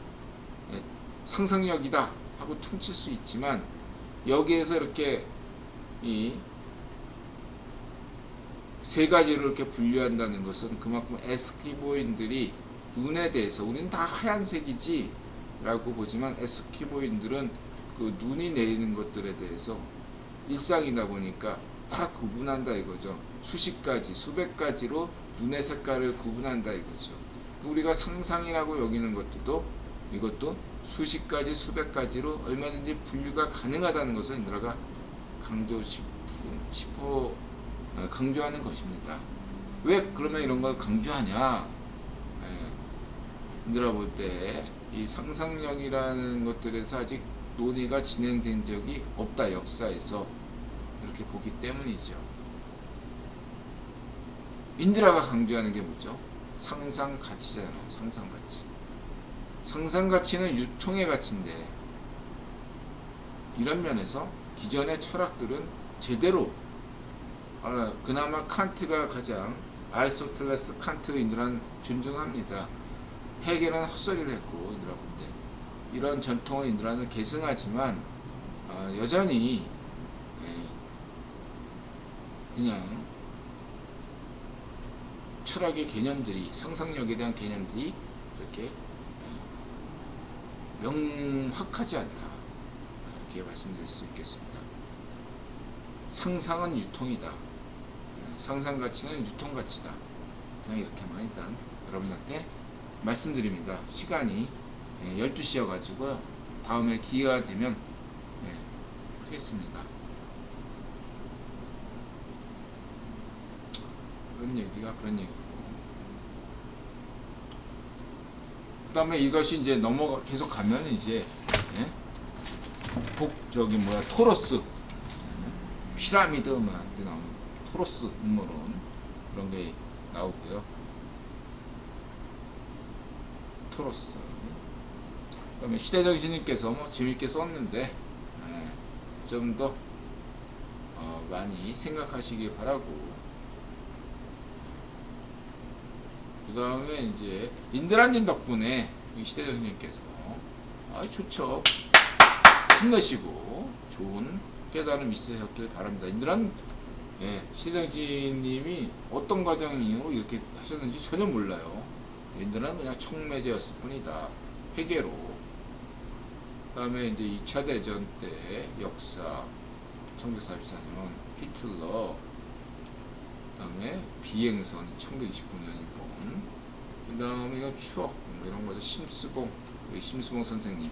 상상력이다 하고 퉁칠 수 있지만, 여기에서 이렇게 이 세 가지로 이렇게 분류한다는 것은 그만큼 에스키모인들이 눈에 대해서, 우리는 다 하얀색이지 라고 보지만 에스키모인들은 그 눈이 내리는 것들에 대해서 일상이다 보니까 다 구분한다 이거죠. 수십 가지, 수백 가지로 눈의 색깔을 구분한다 이거죠. 우리가 상상이라고 여기는 것들도 이것도 수십 가지, 수백 가지로 얼마든지 분류가 가능하다는 것을 인드라가 강조하는 것입니다. 왜 그러면 이런 걸 강조하냐? 인드라 볼 때 이 상상력이라는 것들에서 아직 논의가 진행된 적이 없다, 역사에서. 이렇게 보기 때문이죠. 인드라가 강조하는 게 뭐죠? 상상 가치잖아요. 상상 가치. 상상 가치는 유통의 가치인데, 이런 면에서 기존의 철학들은 제대로 그나마 칸트가 가장, 아리스토텔레스, 칸트, 인드라는 존중합니다. 헤겔은 헛소리를 했고 인드라 본데 이런 전통을 인드라는 계승하지만 여전히 그냥 철학의 개념들이, 상상력에 대한 개념들이 이렇게 명확하지 않다, 이렇게 말씀드릴 수 있겠습니다. 상상은 유통이다, 상상 가치는 유통 가치다, 그냥 이렇게만 일단 여러분한테 말씀드립니다. 시간이 12시여 가지고 다음에 기회가 되면 하겠습니다. 그런 얘기고, 그 다음에 이것이 이제 계속 가면 이제 토로스 피라미드 때 나오는 토로스 음모론, 그런 게 나오고요. 토로스. 그러면 시대정신님께서 뭐 재밌게 썼는데 좀 더 많이 생각하시기 바라고, 그 다음에 이제 인드라님 덕분에 시대정신님께서 좋죠, 힘내시고 좋은 깨달음 있으셨길 바랍니다. 인드라는 시대정신님이 어떤 과정으로 이렇게 하셨는지 전혀 몰라요. 인드라는 그냥 촉매제였을 뿐이다, 회계로. 그 다음에 이제 2차 대전 때 역사, 1944년 히틀러, 그 다음에 비행선 1929년 일본, 그 다음에 이건 추억 뭐 이런 거죠. 우리 심수봉 선생님.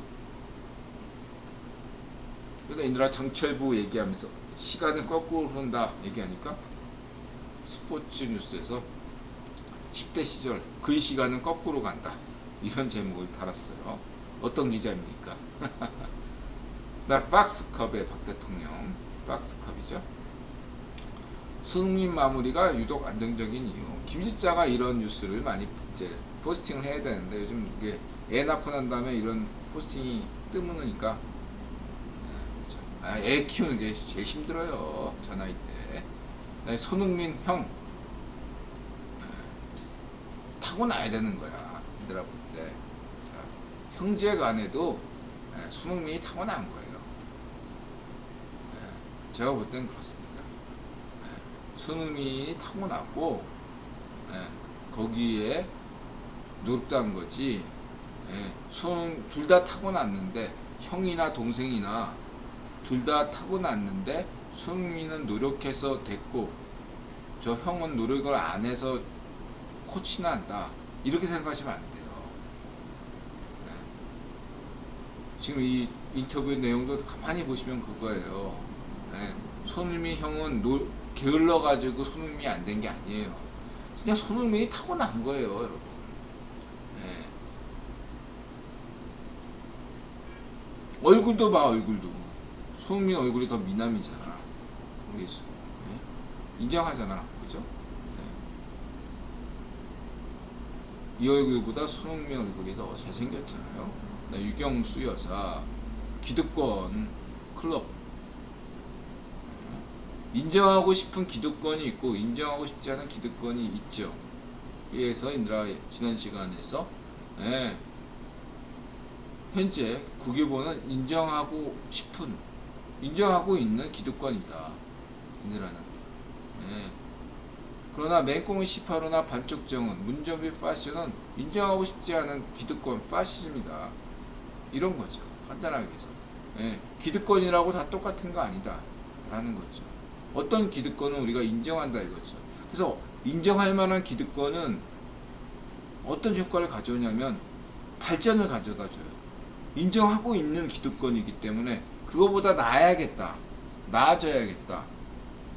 그다음 인드라 장철부 얘기하면서 시간은 거꾸로 흐른다 얘기하니까 스포츠 뉴스에서 10대 시절 그의 시간은 거꾸로 간다, 이런 제목을 달았어요. 어떤 기자입니까? 나 박스컵의 박 대통령. 박스컵이죠. 손흥민 마무리가 유독 안정적인 이유. 김지자가 이런 뉴스를 많이 이제 포스팅을 해야 되는데 요즘 이게 애 낳고 난 다음에 이런 포스팅이 뜨문으니까 그렇죠. 애 키우는 게 제일 힘들어요. 저 나이 때. 손흥민 형 타고나야 되는 거야. 얘들아 볼 때. 형제 간에도 손흥민이 타고난 거예요. 제가 볼 땐 그렇습니다. 손흥민이 타고났고 거기에 노력한 거지. 둘 다 타고났는데 형이나 동생이나 둘 다 타고났는데 손흥민은 노력해서 됐고 저 형은 노력을 안 해서 코치나 한다. 이렇게 생각하시면 안 돼요. 지금 이 인터뷰 내용도 가만히 보시면 그거예요. 손흥민 형은 게을러 가지고 손흥민이 안 된 게 아니에요. 그냥 손흥민이 타고난 거예요, 여러분. 얼굴도 봐, 얼굴도. 손흥민 얼굴이 더 미남이잖아. 우리 인정하잖아, 그죠? 이 얼굴보다 손흥민 얼굴이 더 잘생겼잖아요. 유경수 여사, 기득권 클럽. 인정하고 싶은 기득권이 있고 인정하고 싶지 않은 기득권이 있죠. 그래서 인드라 지난 시간에서 현재 국유보는 인정하고 있는 기득권이다. 인드라는. 그러나 맹꽁이 시파로나 반쪽정은 문정비 파시는 인정하고 싶지 않은 기득권 파시즘이다. 이런 거죠. 간단하게 해서. 기득권이라고 다 똑같은 거 아니다. 라는 거죠. 어떤 기득권은 우리가 인정한다 이거죠. 그래서 인정할 만한 기득권은 어떤 효과를 가져오냐면 발전을 가져다 줘요. 인정하고 있는 기득권이기 때문에 그거보다 나아져야겠다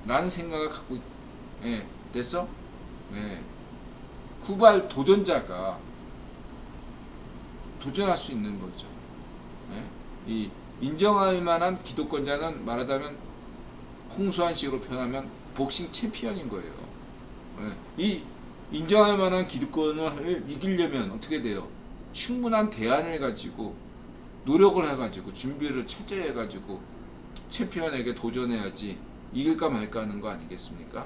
라는 생각을 갖고 됐어? 후발 도전자가 도전할 수 있는 거죠. 이 인정할 만한 기득권자는 말하자면 홍수환식으로 표현하면 복싱 챔피언인 거예요. 이 인정할 만한 기득권을 이기려면 어떻게 돼요? 충분한 대안을 가지고 노력을 해가지고 준비를 철저히 해가지고 챔피언에게 도전해야지 이길까 말까 하는 거 아니겠습니까?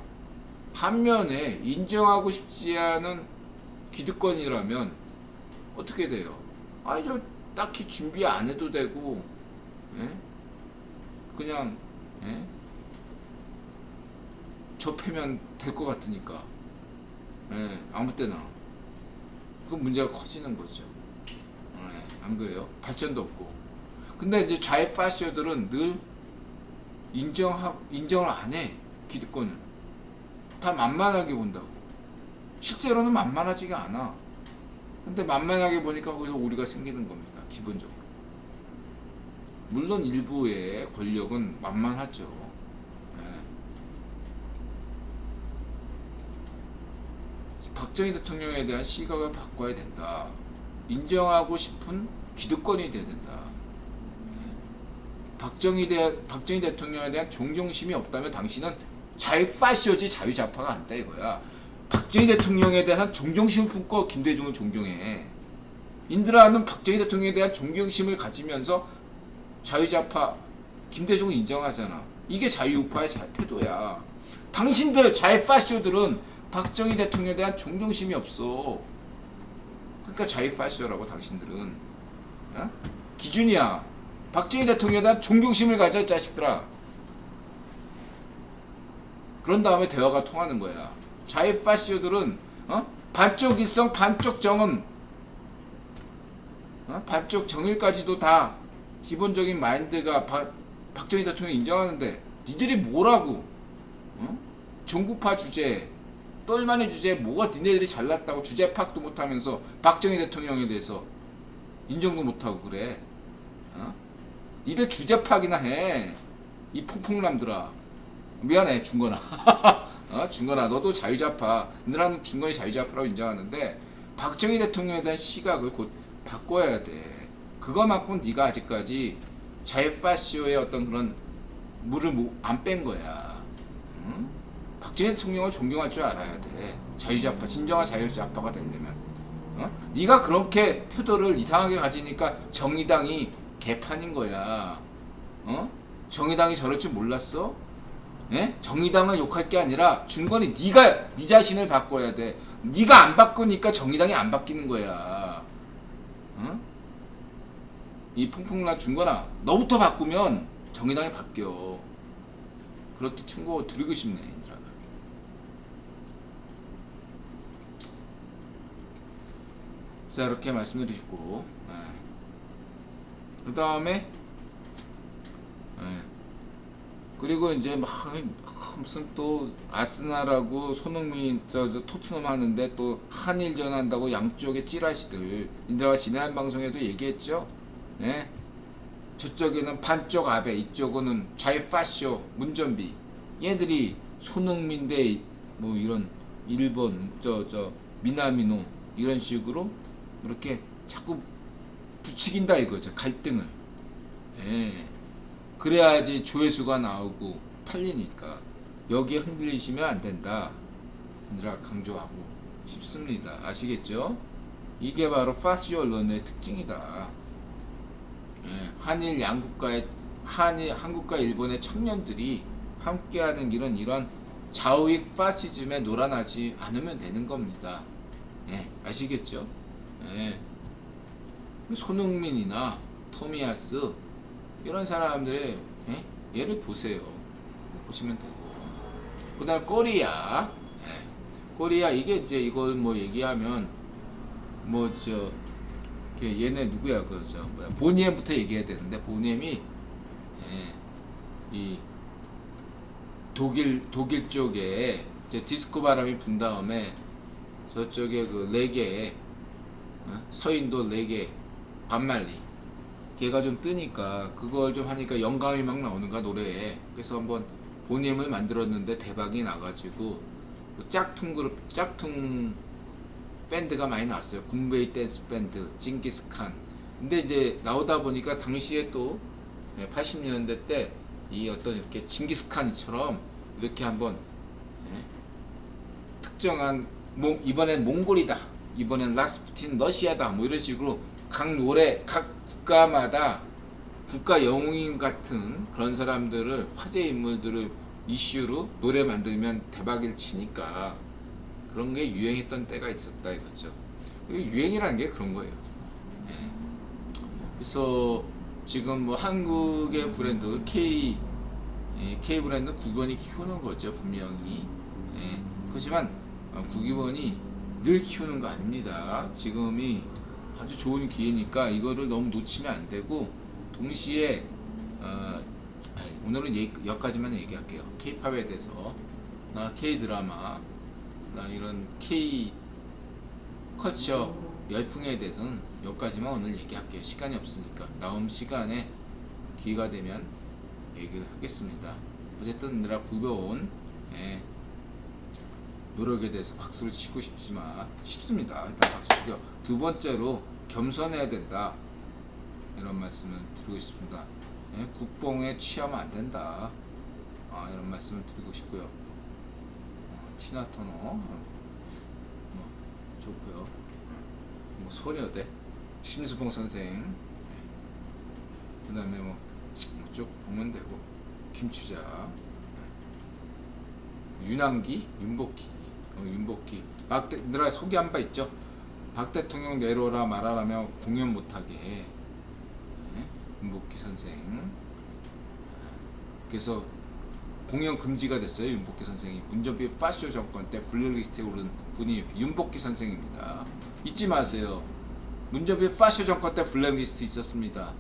반면에 인정하고 싶지 않은 기득권이라면 어떻게 돼요? 저 딱히 준비 안 해도 되고 그냥 접하면 될 것 같으니까 아무 때나 그 문제가 커지는 거죠. 안 그래요? 발전도 없고. 근데 이제 좌익 파시어들은 늘 인정을 안 해. 기득권을 다 만만하게 본다고. 실제로는 만만하지가 않아. 근데 만만하게 보니까 거기서 오류가 생기는 겁니다. 기본적으로. 물론 일부의 권력은 만만하죠. 박정희 대통령에 대한 시각을 바꿔야 된다. 인정하고 싶은 기득권이 돼야 된다. 박정희 대통령에 대한 존경심이 없다면 당신은 자유파시오지 자유좌파가 아니다 이거야. 박정희 대통령에 대한 존경심을 품고 김대중을 존경해. 인드라는 박정희 대통령에 대한 존경심을 가지면서 자유좌파 김대중을 인정하잖아. 이게 자유우파의 태도야. 당신들 자유파시오들은 박정희 대통령에 대한 존경심이 없어. 그러니까 자유파시오라고 당신들은. 기준이야. 박정희 대통령에 대한 존경심을 가져 이 자식들아. 그런 다음에 대화가 통하는 거야. 자유파시오들은 반쪽 일성 반쪽 정은 반쪽 정일까지도 다 기본적인 마인드가 박정희 대통령 인정하는데 니들이 뭐라고 종구파 주제 똘마니 주제에 뭐가 니네들이 잘났다고 주제 파악도 못하면서 박정희 대통령에 대해서 인정도 못하고 그래. 니들 주제 파악이나 해. 이 퐁퐁남들아. 미안해 중건아. 중건아 너도 자유좌파. 너랑 중건이 자유좌파라고 인정하는데 박정희 대통령에 대한 시각을 곧 바꿔야 돼. 그거 맞고 네가 아직까지 자유파시오의 어떤 그런 물을 안 뺀 거야. 응? 박정희 대통령을 존경할 줄 알아야 돼. 자유좌파, 진정한 자유좌파가 되려면. 네가 그렇게 태도를 이상하게 가지니까 정의당이 개판인 거야. 정의당이 저럴 줄 몰랐어? 예? 정의당을 욕할 게 아니라 준건이 네가 네 자신을 바꿔야 돼. 네가 안 바꾸니까 정의당이 안 바뀌는 거야. 이 퐁퐁나 준건아, 너부터 바꾸면 정의당이 바뀌어. 그렇게 충고 드리고 싶네, 얘들아. 자, 이렇게 말씀드리고, 그 다음에 그리고 이제 막 무슨 또 아스날하고 손흥민 토트넘 하는데 또 한일전 한다고 양쪽에 찌라시들, 인들아가 지난 방송에도 얘기했죠. 예? 저쪽에는 반쪽 아베, 이쪽은 좌이파쇼 문전비. 얘들이 손흥민 대 뭐 이런 일본 미나미노 이런 식으로 이렇게 자꾸 부추긴다 이거죠. 갈등을. 예. 그래야지 조회수가 나오고 팔리니까 여기에 흔들리시면 안 된다. 얘들아 강조하고 싶습니다. 아시겠죠? 이게 바로 파시 언론의 특징이다. 예. 한일 양국가의 한국과 일본의 청년들이 함께하는 이런 좌우익 파시즘에 놀아나지 않으면 되는 겁니다. 예. 아시겠죠? 예. 손흥민이나 토미야스 이런 사람들의 얘를 보세요. 보시면 되고. 그 다음 코리아. 코리아 이게 이제 이걸 뭐 얘기하면 얘네 누구야 보니엠부터 얘기해야 되는데 보니엠이 이 독일 쪽에 이제 디스코 바람이 분 다음에 저쪽에 그 레게 서인도 레게 반말리 걔가 좀 뜨니까 그걸 좀 하니까 영감이 막 나오는가 노래에. 그래서 한번 보니엠을 만들었는데 대박이 나가지고 그 짝퉁 밴드가 많이 나왔어요. 군베이 댄스 밴드 징기스칸. 근데 이제 나오다 보니까 당시에 또 80년대 때 이 어떤 이렇게 징기스칸처럼 이렇게 한번 특정한 이번엔 몽골이다, 이번엔 라스푸틴 러시아다, 뭐 이런 식으로 각 국가마다 국가 영웅인 같은 그런 사람들을, 화제 인물들을 이슈로 노래 만들면 대박을 치니까 그런 게 유행했던 때가 있었다 이거죠. 유행이라는 게 그런 거예요. 그래서 지금 뭐 한국의 브랜드 K 브랜드 국원이 키우는 거죠 분명히. 그렇지만 국원이 늘 키우는 거 아닙니다. 지금이 아주 좋은 기회니까 이거를 너무 놓치면 안 되고, 동시에 오늘은 여기까지만 얘기할게요. K-팝에 대해서, K-드라마, 이런 K-커처 열풍에 대해서는 여기까지만 오늘 얘기할게요. 시간이 없으니까 다음 시간에 기회가 되면 얘기를 하겠습니다. 어쨌든 내가 굽어온 노력에 대해서 박수를 치고 싶습니다. 일단 박수 치고요. 두 번째로 겸손해야 된다, 이런 말씀을 드리고 싶습니다. 국뽕에 취하면 안 된다, 이런 말씀을 드리고 싶고요. 티나터너 좋고요. 소녀대 심수봉 선생, 그 다음에 쭉 보면 되고, 김추자, 윤한기, 윤복희, 내가 소개한 바 있죠. 박 대통령 내려오라 말하라며 공연 못하게 해. 윤복희 선생. 그래서 공연 금지가 됐어요. 윤복희 선생이 문전비 파쇼 정권 때 블랙리스트에 오른 분이 윤복희 선생입니다. 잊지 마세요. 문전비 파쇼 정권 때 블랙리스트 있었습니다.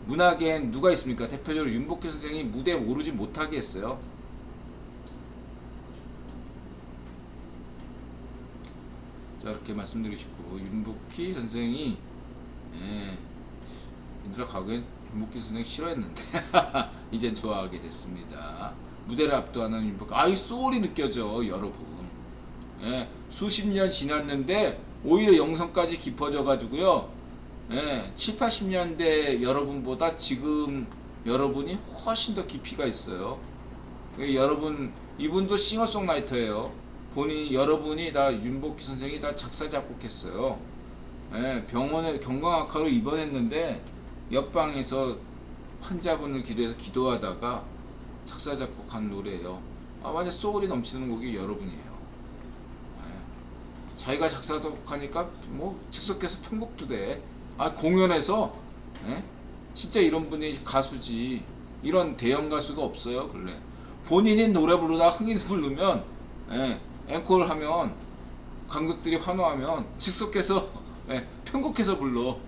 문학엔 누가 있습니까? 대표적으로 윤복희 선생이 무대에 오르지 못하게 했어요. 자, 이렇게 말씀드리고 싶고, 윤복희 선생이 얘들아 과거엔 윤복희 선생 싫어했는데 이젠 좋아하게 됐습니다. 무대를 압도하는 윤복희, 이 소울이 느껴져 여러분. 수십 년 지났는데 오히려 영성까지 깊어져 가지고요. 7, 80년대 여러분보다 지금 여러분이 훨씬 더 깊이가 있어요. 여러분, 이분도 싱어송라이터예요. 여러분이 다 윤복희 선생이 다 작사 작곡했어요. 예, 병원에 경광악화로 입원했는데 옆방에서 환자분을 기도해서 기도하다가 작사 작곡한 노래예요. 완전 소울이 넘치는 곡이 여러분이에요. 예, 자기가 작사 작곡하니까 뭐 즉석에서 편곡도 돼. 공연에서, 예? 진짜 이런 분이 가수지. 이런 대형 가수가 없어요. 근래 본인이 노래 부르다 흥이 부르면, 예, 앵콜 하면 관객들이 환호하면 즉석에서, 예, 편곡해서 불러.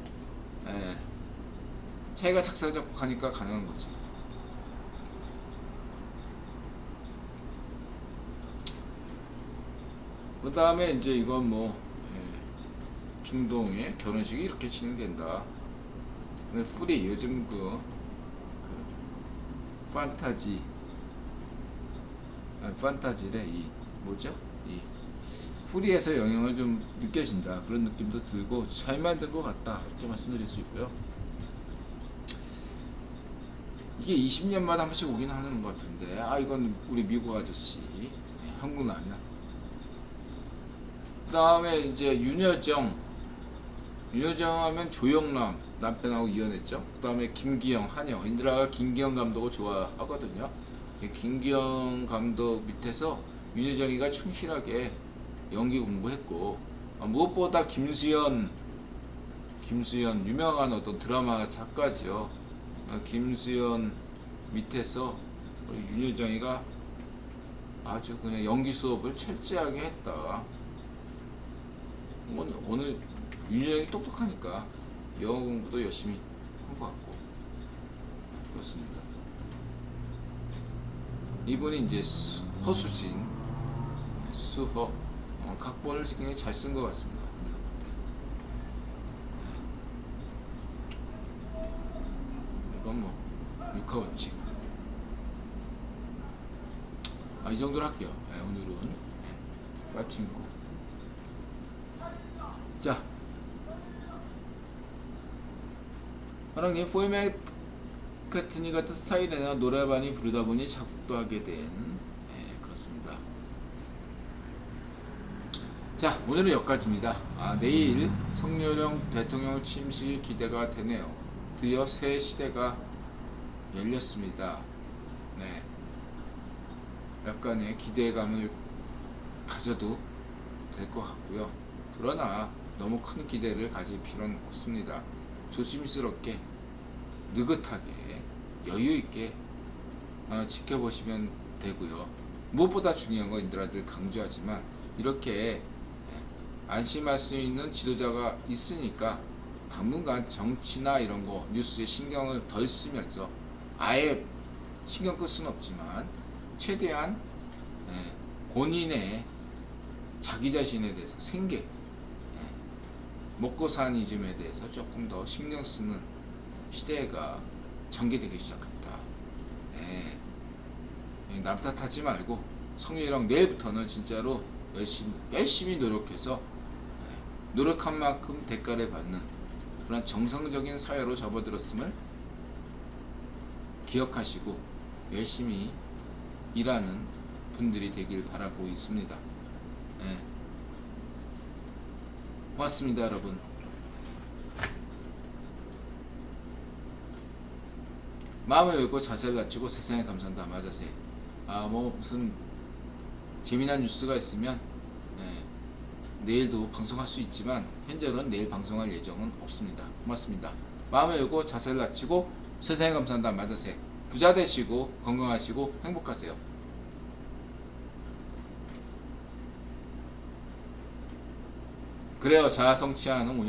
예, 자기가 작사 작곡하니까 가능한 거지. 그 다음에 이제 이건 뭐, 예, 중동의 결혼식이 이렇게 진행된다. 근데 풀이 요즘 그 판타지, 판타지래. 이 뭐죠? 이 풀이에서 영향을 좀 느껴진다, 그런 느낌도 들고 잘 만든 것 같다, 이렇게 말씀드릴 수 있고요. 이게 20년마다 한 번씩 오긴 하는 것 같은데, 이건 우리 미국 아저씨, 한국은 아니야. 그 다음에 이제 윤여정 하면 조영남 남편하고 이혼했죠. 그 다음에 김기영, 한영, 인드라가 김기영 감독을 좋아하거든요. 김기영 감독 밑에서 윤여정이가 충실하게 연기 공부했고, 무엇보다 김수현 유명한 어떤 드라마 작가죠. 김수현 밑에서 윤여정이가 아주 그냥 연기 수업을 철저하게 했다. 오늘 윤여정이 똑똑하니까 영어 공부도 열심히 한 것 같고, 그렇습니다. 이분이 이제 허수진, 수허, 각본을 굉장히 잘 쓴 것 같습니다. 이건 뭐 육하원칙. 이 정도로 할게요. 오늘은 빠친코. 자, 사랑의 포이 맥카트니 같은 스타일이나 노래반이 부르다 보니 작곡도 하게 된, 그렇습니다. 자, 오늘은 여기까지입니다. 내일 성렬형 대통령 취임식이 기대가 되네요. 드디어 새 시대가 열렸습니다. 네, 약간의 기대감을 가져도 될 것 같고요. 그러나 너무 큰 기대를 가질 필요는 없습니다. 조심스럽게, 느긋하게, 여유있게 지켜보시면 되고요. 무엇보다 중요한 건 인드라들 강조하지만, 이렇게 안심할 수 있는 지도자가 있으니까 당분간 정치나 이런 거 뉴스에 신경을 덜 쓰면서, 아예 신경 끌 수는 없지만 최대한 본인의 자기 자신에 대해서, 생계, 먹고 사는 이즘에 대해서 조금 더 신경 쓰는 시대가 전개되기 시작합니다. 남 탓하지 말고 성렬이랑 내일부터는 진짜로 열심히 노력해서, 노력한 만큼 대가를 받는 그런 정상적인 사회로 접어들었음을 기억하시고 열심히 일하는 분들이 되길 바라고 있습니다. 고맙습니다, 여러분. 마음을 열고 자세를 갖추고 세상에 감사한다 맞으세요. 뭐 무슨 재미난 뉴스가 있으면 내일도 방송할 수 있지만 현재는 내일 방송할 예정은 없습니다. 고맙습니다. 마음을 열고 자세를 갖추고 세상에 감사한다 맞으세요. 부자 되시고 건강하시고 행복하세요. 그래요. 자아 성취하는 5년